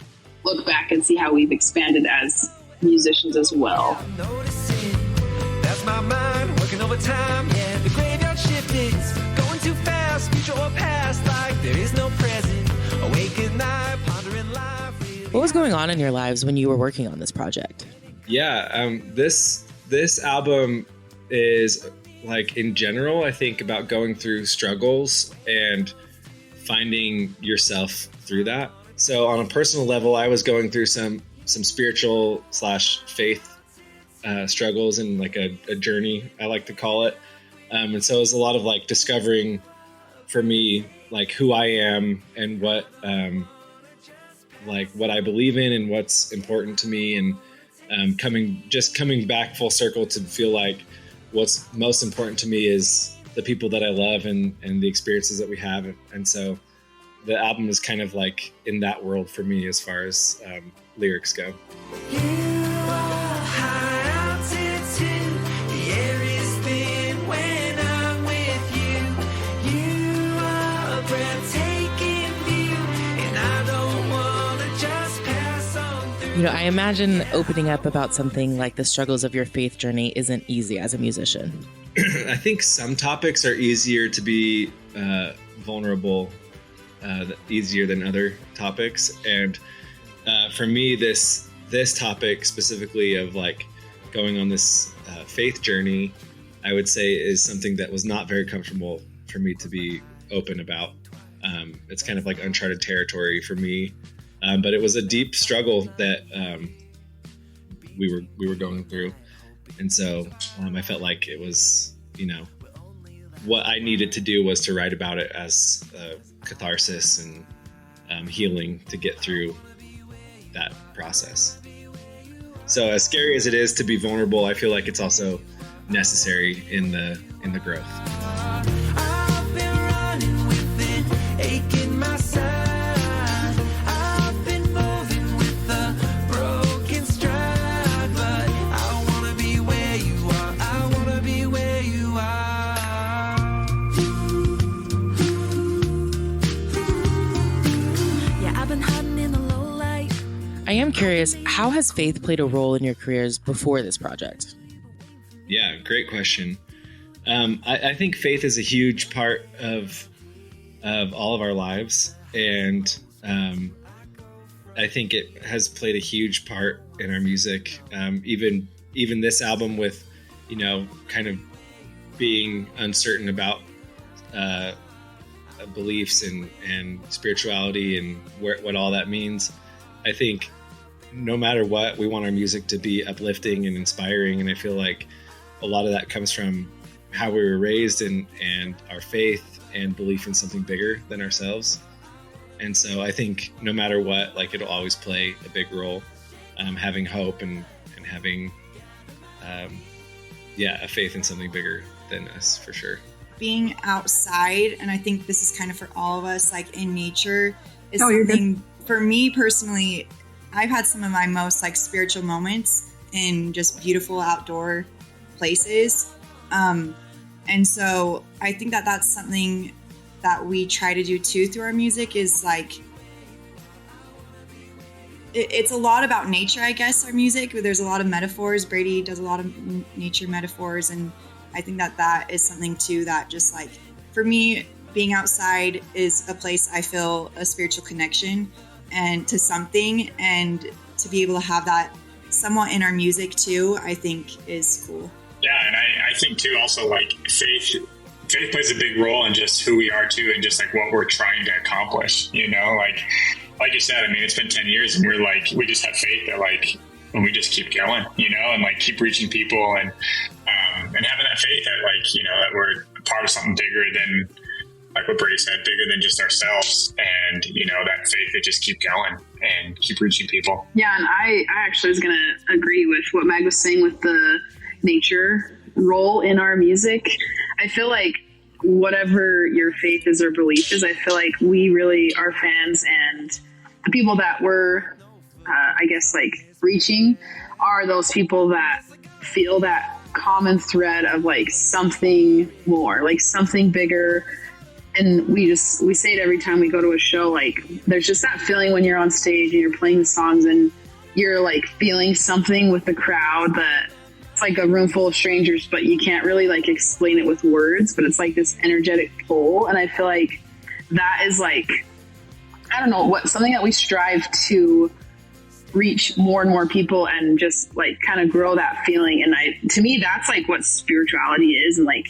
look back and see how we've expanded as musicians as well. That's my mind working overtime. Yeah, the graveyard shift is going too fast. Future or past, like there is no present. Awake at night, pondering life. What was going on in your lives when you were working on this project? Yeah, this album is in general, I think about going through struggles and finding yourself through that. So on a personal level, I was going through some spiritual / faith struggles and a journey, I like to call it. And so it was a lot of discovering for me, who I am and what I believe in and what's important to me, and coming back full circle to feel like what's most important to me is the people that I love and the experiences that we have. And so the album is kind of in that world for me as far as lyrics go. You are high altitude, the air is thin when I'm with you. You are a breathtaking view, and I don't want to just pass on through. I imagine opening up about something like the struggles of your faith journey isn't easy as a musician. I think some topics are easier to be vulnerable, easier than other topics. And for me, this topic specifically of going on this faith journey, I would say is something that was not very comfortable for me to be open about. It's kind of uncharted territory for me. But it was a deep struggle that we were going through. And so I felt like it was, what I needed to do was to write about it as catharsis and healing to get through that process. So as scary as it is to be vulnerable, I feel like it's also necessary in the growth. I've been running with it, aching my side. I've been moving with a broken stride, but I wanna be where you are. I wanna be where you are. Yeah, I've been hiding in the low light. I am curious, how has faith played a role in your careers before this project? Yeah, great question. I think faith is a huge part of all of our lives, and I think it has played a huge part in our music. Even this album, with kind of being uncertain about beliefs and spirituality and what all that means. I think no matter what, we want our music to be uplifting and inspiring. And I feel like a lot of that comes from how we were raised and our faith and belief in something bigger than ourselves. And so I think no matter what, like, it'll always play a big role, having hope and having, a faith in something bigger than us, for sure. Being outside, and I think this is kind of for all of us, like in nature, is something for me personally. I've had some of my most like spiritual moments in just beautiful outdoor places. And so I think that that's something that we try to do too through our music, is like, it's a lot about nature, I guess, our music. There's a lot of metaphors. Brady does a lot of nature metaphors. And I think that that is something too, that just like, for me, being outside is a place I feel a spiritual connection and to something, and to be able to have that somewhat in our music too, I think is cool. Yeah. And I think too, also like faith plays a big role in just who we are too, and just like what we're trying to accomplish, you know, like you said, I mean, it's been 10 years and we just have faith that like, when we just keep going, you know, and like keep reaching people and having that faith that like, you know, that we're part of something bigger than, like what Brady said, bigger than just ourselves. And, you know, that faith that just keep going and keep reaching people. Yeah. And I actually was going to agree with what Meg was saying with the nature role in our music. I feel like whatever your faith is or belief is, I feel like we really are fans, and the people that we're, I guess, like reaching are those people that feel that common thread of like something more, like something bigger. And we say it every time we go to a show, like there's just that feeling when you're on stage and you're playing the songs and you're like feeling something with the crowd, that it's like a room full of strangers, but you can't really like explain it with words, but it's like this energetic pull. And I feel like that is like, I don't know, something that we strive to reach more and more people and just like kind of grow that feeling. And to me, that's like what spirituality is. And like,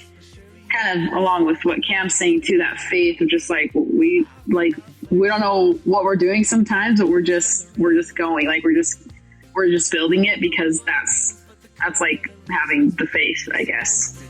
kind of along with what Cam's saying too, that faith of just like, we don't know what we're doing sometimes, but we're just going, like, we're just building it, because that's like having the faith, I guess.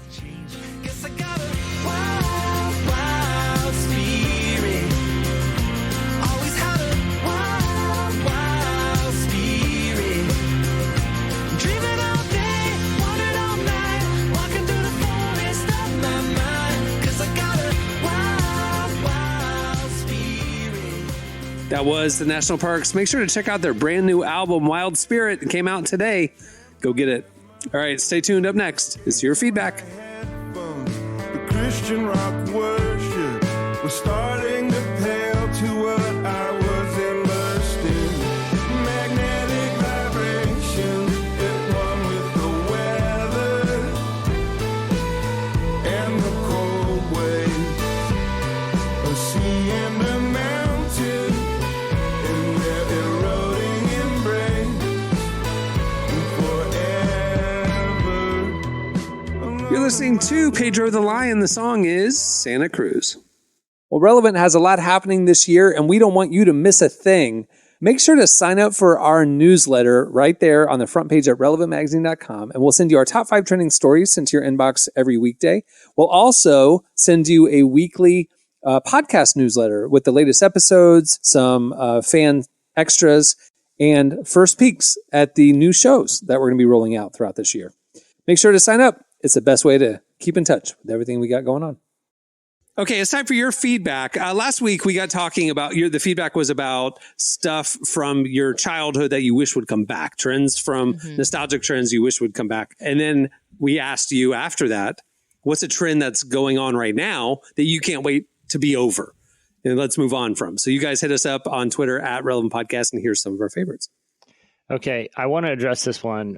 That was the National Parks. Make sure to check out their brand new album, Wild Spirit. It came out today. Go get it. All right, stay tuned. Up next is your feedback. The Christian rock worship was starting to pale to what I was immersed in. Magnetic vibration, it won with the weather and the cold waves. A sea and a mountain in their eroding embrace forever. You're listening to Pedro the Lion. The song is Santa Cruz. Well, Relevant has a lot happening this year, and we don't want you to miss a thing. Make sure to sign up for our newsletter right there on the front page at relevantmagazine.com, and we'll send you our top 5 trending stories sent to your inbox every weekday. We'll also send you a weekly podcast newsletter with the latest episodes, some fan extras, and first peeks at the new shows that we're going to be rolling out throughout this year. Make sure to sign up. It's the best way to keep in touch with everything we got going on. Okay, it's time for your feedback. Last week we got talking about the feedback was about stuff from your childhood that you wish would come back, trends from nostalgic trends you wish would come back. And then we asked you after that, what's a trend that's going on right now that you can't wait to be over and let's move on from? So you guys hit us up on Twitter at Relevant Podcast, and here's some of our favorites. Okay, I want to address this one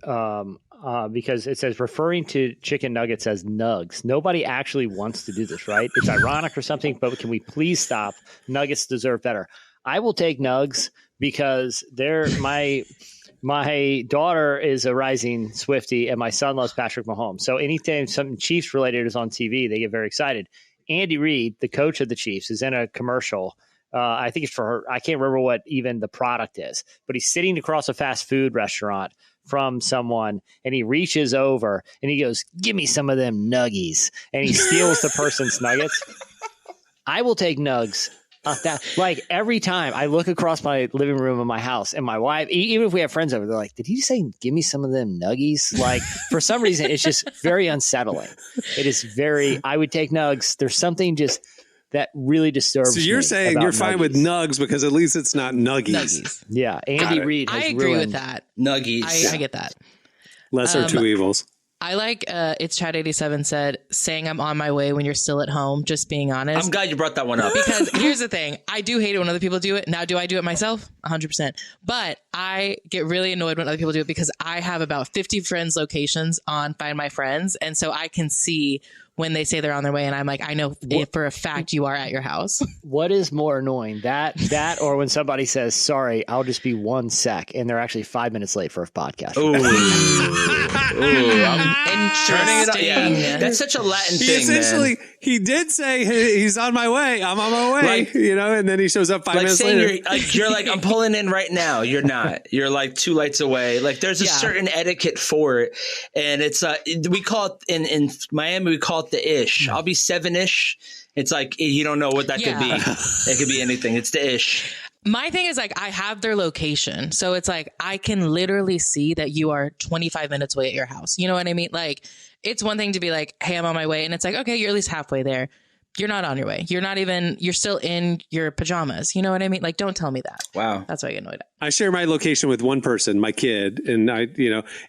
because it says referring to chicken nuggets as nugs. Nobody actually wants to do this, right? It's ironic or something, but can we please stop? Nuggets deserve better. I will take nugs because they're my daughter is a rising Swiftie and my son loves Patrick Mahomes. So anytime something Chiefs related is on TV, they get very excited. Andy Reid, the coach of the Chiefs, is in a commercial I think it's for her. I can't remember what even the product is, but he's sitting across a fast food restaurant from someone, and he reaches over and he goes, "Give me some of them nuggies," and he steals the person's nuggets. I will take nugs. Like every time I look across my living room of my house, and my wife, even if we have friends over, they're like, "Did he say give me some of them nuggies?" Like for some reason, it's just very unsettling. It is very. I would take nugs. There's something just that really disturbs me. So you're saying you're fine with nugs because at least it's not nuggies. Yeah, Andy Reid has I agree ruined with that. Nuggies. I get that. Lesser two evils. I like it's Chad 87 said, saying I'm on my way when you're still at home, just being honest. I'm glad you brought that one up. Because here's the thing. I do hate it when other people do it. Now, do I do it myself? 100%. But I get really annoyed when other people do it because I have about 50 friends' locations on Find My Friends. And so I can see when they say they're on their way, and I'm like, I know for a fact you are at your house. What is more annoying, that or when somebody says, "Sorry, I'll just be 1 sec," and they're actually 5 minutes late for a podcast? Ooh, I'm turning it up. Yeah, that's such a Latin thing, man. He did say he's on my way. I'm on my way, like, and then he shows up 5 minutes later. You're like, I'm pulling in right now. You're not. You're like 2 lights away. Like there's a certain etiquette for it, and it's we call it in Miami. We call it the ish. I'll be 7-ish. It's like you don't know what that could be. It could be anything. It's the ish. My thing is like I have their location. So it's like I can literally see that you are 25 minutes away at your house. You know what I mean? Like it's one thing to be like, "Hey, I'm on my way." And it's like, okay, you're at least halfway there. You're not on your way. You're still in your pajamas. You know what I mean? Like, don't tell me that. Wow. That's why I get annoyed at. I share my location with one person, my kid, and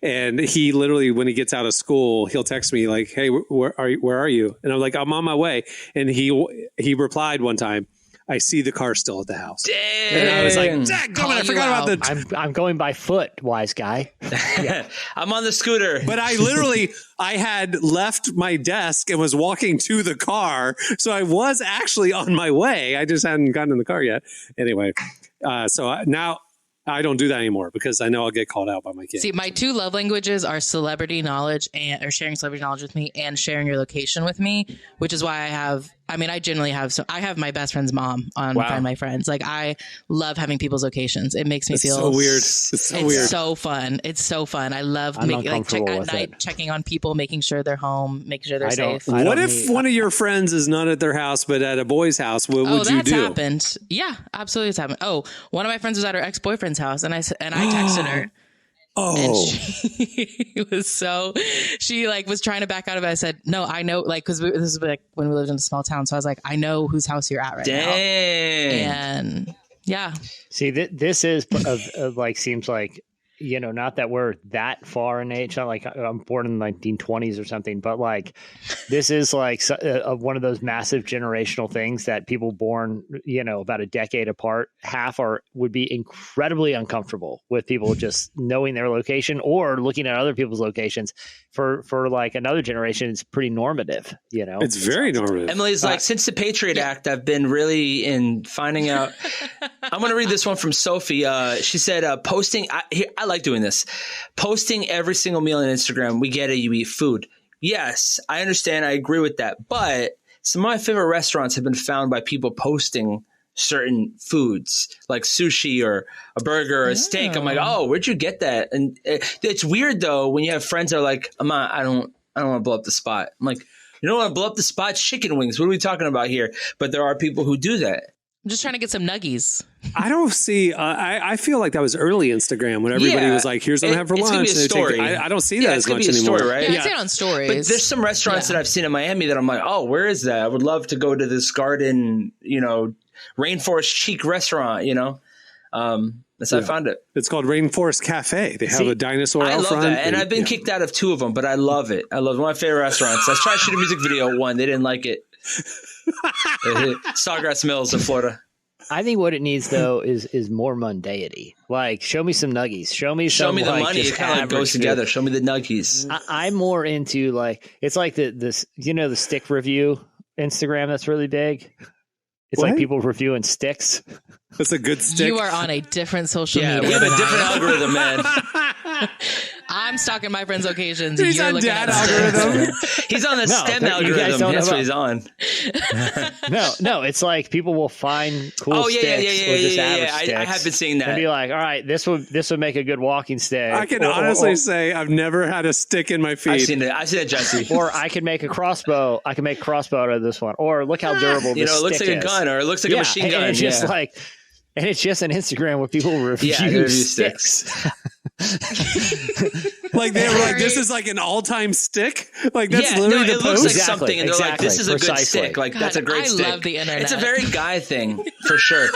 and he literally, when he gets out of school, he'll text me like, "Hey, where are you?" And I'm like, "I'm on my way." And he replied one time, "I see the car still at the house." Dang. And I was like, "Dadgummit, I forgot about the." I'm going by foot, wise guy. Yeah. I'm on the scooter. But I had left my desk and was walking to the car, so I was actually on my way. I just hadn't gotten in the car yet. Anyway, now I don't do that anymore because I know I'll get called out by my kids. See, my 2 love languages are celebrity knowledge or sharing celebrity knowledge with me and sharing your location with me, which is why I generally have, I have my best friend's mom on Find My Friends. Like I love having people's locations. It makes me feel so weird. It's so fun. It's so fun. I love checking on people, making sure they're home, making sure they're safe. What if one of your friends is not at their house, but at a boy's house? What would you do? That's happened. Yeah, absolutely. It's happened. Oh, one of my friends was at her ex-boyfriend's house and I texted her. Oh, and she was trying to back out of it. I said, "No, I know," this is like when we lived in a small town. So I was like, "I know whose house you're at right now." And yeah. See, this is seems like, not that we're that far in age. Not like I'm born in the 1920s or something, but like this is like one of those massive generational things that people born, about a decade apart, would be incredibly uncomfortable with people just knowing their location or looking at other people's locations. For like another generation, it's pretty normative, It's very normative. Emily's like, since the Patriot Act, I've been really in finding out. I'm going to read this one from Sophie. She said, posting, I like doing this. Posting every single meal on Instagram. We get it. You eat food. Yes, I understand. I agree with that. But some of my favorite restaurants have been found by people posting certain foods like sushi or a burger or a steak. I'm like, oh, where'd you get that? And it's weird though when you have friends that are like, I don't want to blow up the spot. I'm like, you don't want to blow up the spot? Chicken wings. What are we talking about here? But there are people who do that. I'm just trying to get some nuggies. I don't see. I feel like that was early Instagram when everybody was like, "Here's what I have for lunch." It's gonna be a story. I don't see that as much anymore. Story, right? Yeah, I see it on stories. But there's some restaurants that I've seen in Miami that I'm like, oh, where is that? I would love to go to this garden, rainforest chic restaurant. That's how I found it. It's called Rainforest Cafe. They have a dinosaur out front. I love that, and I've been kicked out of 2 of them, but I love it. I love one of my favorite restaurants. I tried to shoot a music video at one. They didn't like it. Sawgrass Mills in Florida. I think what it needs though is more mundanity. Like, show me some nuggies. Show me the money. It kind of goes together. Show me the nuggies. I'm more into it's like the stick review Instagram that's really big. It's like people reviewing sticks. That's a good stick. You are on a different social media. We have a different algorithm, man. I'm stalking my friends' occasions. He's You're on looking dad at algorithm. He's on the STEM you guys algorithm. don't That's know what he's on. No, it's like people will find cool Oh, yeah, sticks or just average sticks. I have been seeing that. And be like, all right, this would make a good walking stick. I can honestly say I've never had a stick in my feet. I've seen it, Jesse. Or I can make a crossbow. I can make a crossbow out of this one. Or look how durable this it looks stick like is. a gun, or it looks like a machine gun. And it's just like, and it's just an Instagram where people review sticks. Like they were like, this is like an all-time stick. Like that's literally the it post. looks like something, and they're like, this is a good stick. Like God, that's a great stick. I love the internet. It's a very guy thing for sure.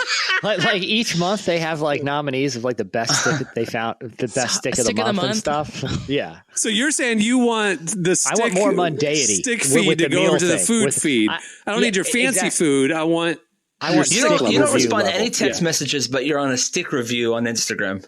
like each month they have like nominees of like the best stick that they found, the best stick of the month and stuff. Yeah. So you're saying you want the stick? I want more mundanity. Stick feed to go over to the food feed. I don't need your fancy food. I want. You don't respond to any text messages, but you're on a stick review on Instagram.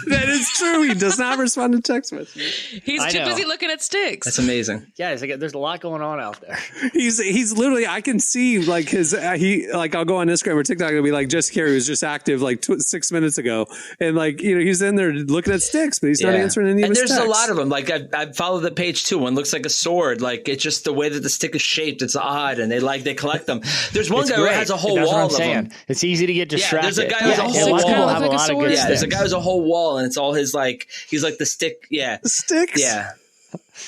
That is true. He does not respond to text messages. He's too busy looking at sticks. That's amazing. Yeah, it's like there's a lot going on out there. He's literally. I can see like his. I'll go on Instagram or TikTok and be like, Jesse Carey was just active like 6 minutes ago, and like he's in there looking at sticks, but he's not answering any of his texts. And there's a lot of them. Like I follow the page too. One looks like a sword. Like it's just the way that the stick is shaped. It's odd, and they collect them. There's one guy who has a whole wall of them. It's easy to get distracted. There's a guy who has a whole wall. Have a lot of good there's a guy who's a whole wall, and it's all his like. He's like the stick. Yeah, sticks. Yeah.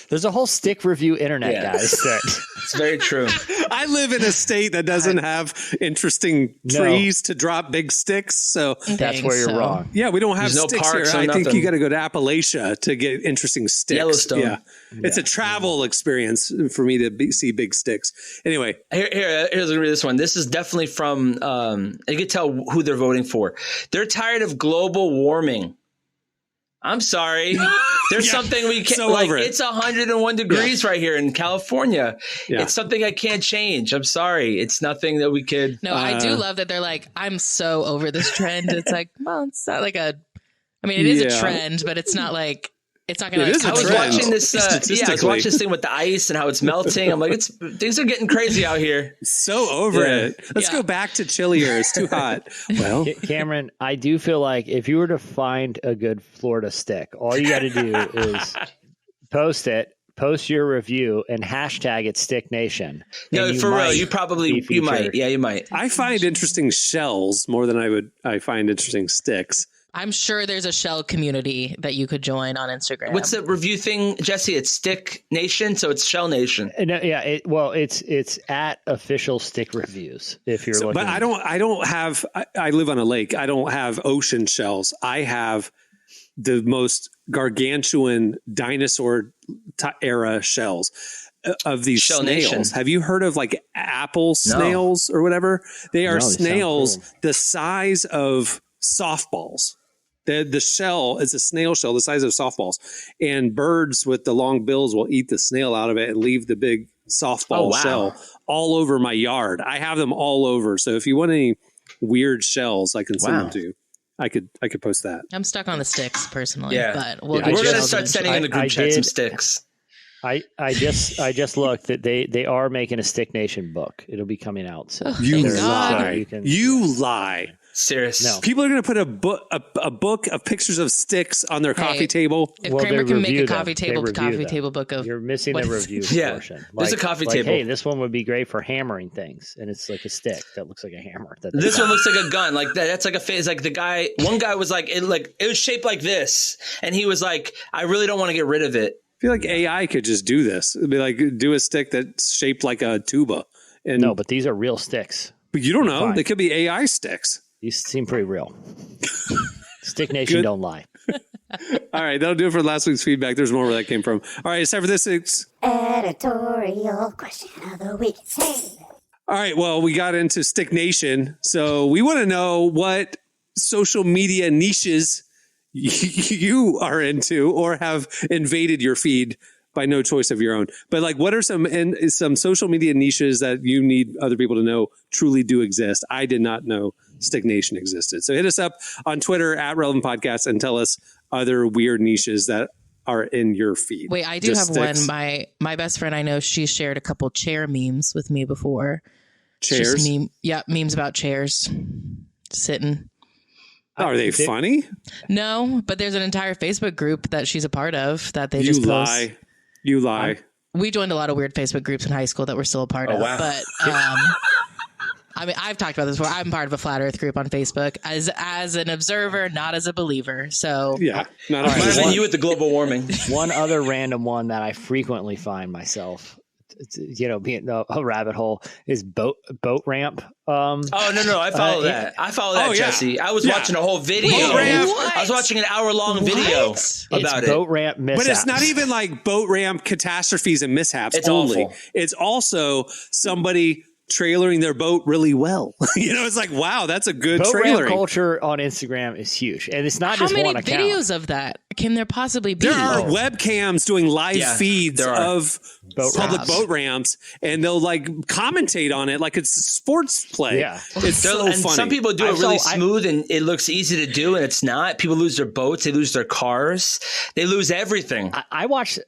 There's a whole stick review internet, guys. It's very true. I live in a state that doesn't have interesting trees to drop big sticks, so that's where you're wrong. Yeah, we don't have There's no sticks parks here. or I think nothing. you got to go to Appalachia to get interesting sticks. Yellowstone. Yeah. It's a travel experience for me to see big sticks. Anyway, here's this one. This is definitely from. You can tell who they're voting for. They're tired of global warming. I'm sorry. There's something we can't like. It's 101 degrees right here in California. Yeah. It's something I can't change. I'm sorry. It's nothing that we could. No, I do love that they're like, I'm so over this trend. It's like, well, it's not like it is a trend, but it's not like. It's not going to. I was watching this. I was watching this thing with the ice and how it's melting. I'm like, things are getting crazy out here. So over it. Let's go back to chillier. It's too hot. Well, Cameron, I do feel like if you were to find a good Florida stick, all you got to do is post your review, and hashtag it Stick Nation. No, for real, you might. Yeah, you might. I find interesting shells more than I find interesting sticks. I'm sure there's a shell community that you could join on Instagram. What's the review thing, Jesse? It's Stick Nation, so it's Shell Nation. It's at official stick reviews. If you're looking, but I don't have. I live on a lake. I don't have ocean shells. I have the most gargantuan dinosaur era shells of these Shell snails. Nation. Have you heard of like apple snails or whatever? They are snails the size of softballs. The shell is a snail shell the size of softballs, and birds with the long bills will eat the snail out of it and leave the big softball shell all over my yard. I have them all over. So if you want any weird shells, I can send them to you. I could post that. I'm stuck on the sticks personally, Yeah. but we're going to start sending in the group chat some sticks. I just looked that they are making a Stick Nation book. It'll be coming out. So you lie. You lie. Serious. No. People are going to put a book of pictures of sticks on their coffee table. If Kramer can make a coffee table book of, you're missing the review portion. There's a coffee table. Hey, this one would be great for hammering things, and it's like a stick that looks like a hammer. This one looks like a gun. Like that. That's like a face. Like the guy. One guy was like, it was shaped like this, and he was like, I really don't want to get rid of it. I feel like AI could just do this. It'd be like do a stick that's shaped like a tuba. And no, but these are real sticks. But you don't know. Fine. They could be AI sticks. These seem pretty real. Stick Nation don't lie. All right, that'll do it for last week's feedback. There's more where that came from. All right, it's time for this week's editorial question of the week. All right, well, we got into Stick Nation, so we want to know what social media niches you are into or have invaded your feed by no choice of your own. But like, what are some social media niches that you need other people to know truly do exist? I did not know Stick Nation existed. So hit us up on Twitter at Relevant Podcast and tell us other weird niches that are in your feed. Wait, I do have sticks. One. My best friend I know, she shared a couple chair memes with me before. Chairs? Memes about chairs. Sitting. Are they funny? No, but there's an entire Facebook group that she's a part of that they just post. You lie. We joined a lot of weird Facebook groups in high school that we're still a part of. Wow. But I mean, I've talked about this before. I'm part of a flat Earth group on Facebook as an observer, not as a believer. So yeah, not might have been you with the global warming. One other random one that I frequently find myself, being a rabbit hole is boat ramp. No, I follow that. I follow that, Jesse. I was watching a whole video. I was watching an hour-long video about it. Boat ramp mishaps. But it's not even like boat ramp catastrophes and mishaps. It's only. awful. It's also somebody trailering their boat really well. It's like, wow, that's a good boat trailering. Ramp culture on Instagram is huge, and it's not just one account. How many videos of that can there possibly be? There are webcams doing live feeds of public boat ramps, and they'll like commentate on it like it's a sports play. Yeah, it's so and funny. Some people do it really smooth, and it looks easy to do, and it's not. People lose their boats, they lose their cars, they lose everything. I watched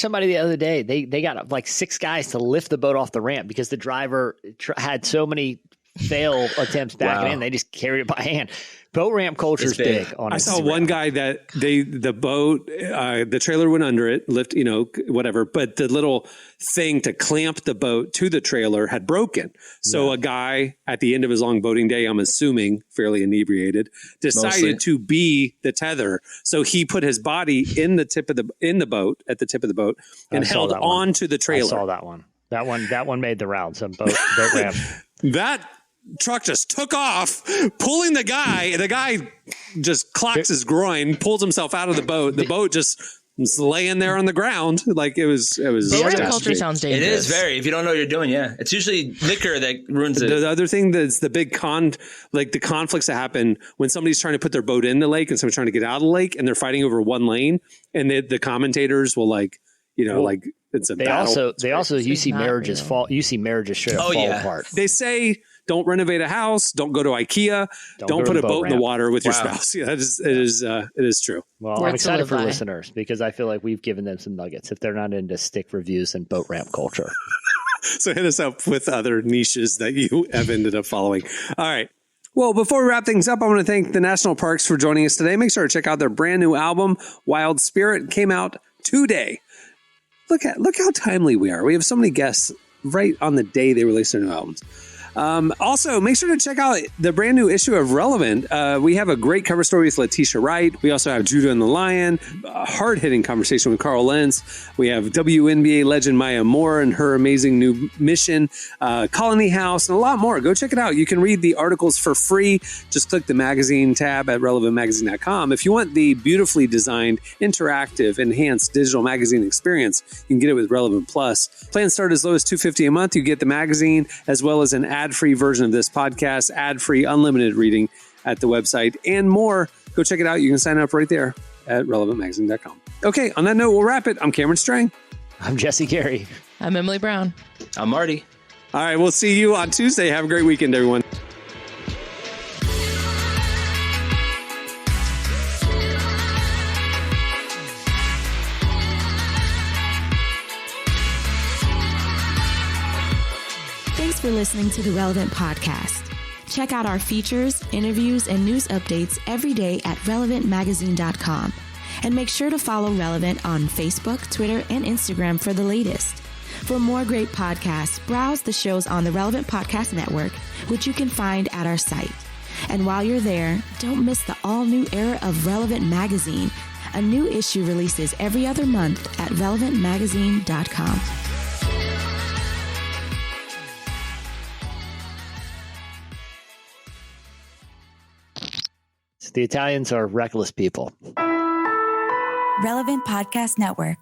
somebody the other day. They got like 6 guys to lift the boat off the ramp because the driver had so many fail attempts backing in. They just carried it by hand. Boat ramp culture is big on Instagram. I saw one guy that the trailer went under it, lift, whatever, but the little thing to clamp the boat to the trailer had broken. So a guy at the end of his long boating day, I'm assuming fairly inebriated, decided to be the tether. So he put his body in the tip of the boat and held on to the trailer. I saw that one. That one made the round. Some boat ramp. That truck just took off, pulling the guy, and the guy just clocks his groin, pulls himself out of the boat. The boat just was laying there on the ground. Like it was. Boat ramp culture sounds dangerous. It is very. If you don't know what you're doing, it's usually liquor that ruins it. The other thing that's the big the conflicts that happen when somebody's trying to put their boat in the lake and somebody's trying to get out of the lake, and they're fighting over one lane, and the commentators will it's a battle. They also you see marriages fall. You see marriages straight up fall apart. They say, don't renovate a house. Don't go to IKEA. Don't put a boat in the water with your spouse. Yeah, it is true. Well, I'm excited for listeners because I feel like we've given them some nuggets if they're not into stick reviews and boat ramp culture. So hit us up with other niches that you have ended up following. All right. Well, before we wrap things up, I want to thank the National Parks for joining us today. Make sure to check out their brand new album, Wild Spirit. Came out today. Look how timely we are. We have so many guests right on the day they release their new albums. Also, make sure to check out the brand new issue of Relevant. We have a great cover story with Letitia Wright. We also have Judah and the Lion, a hard-hitting conversation with Carl Lentz. We have WNBA legend Maya Moore and her amazing new mission, Colony House, and a lot more. Go check it out. You can read the articles for free. Just click the magazine tab at relevantmagazine.com. If you want the beautifully designed, interactive, enhanced digital magazine experience, you can get it with Relevant Plus. Plans start as low as $250 a month. You get the magazine as well as an ad-free version of this podcast, ad-free, unlimited reading at the website, and more. Go check it out. You can sign up right there at relevantmagazine.com. Okay, on that note, we'll wrap it. I'm Cameron Strang. I'm Jesse Carey. I'm Emily Brown. I'm Marty. All right, we'll see you on Tuesday. Have a great weekend, everyone. Thanks for listening to the Relevant Podcast. Check out our features, interviews, and news updates every day at relevantmagazine.com. And make sure to follow Relevant on Facebook, Twitter, and Instagram for the latest. For more great podcasts, browse the shows on the Relevant Podcast Network, which you can find at our site. And while you're there, don't miss the all-new era of Relevant Magazine. A new issue releases every other month at relevantmagazine.com. The Italians are reckless people. Relevant Podcast Network.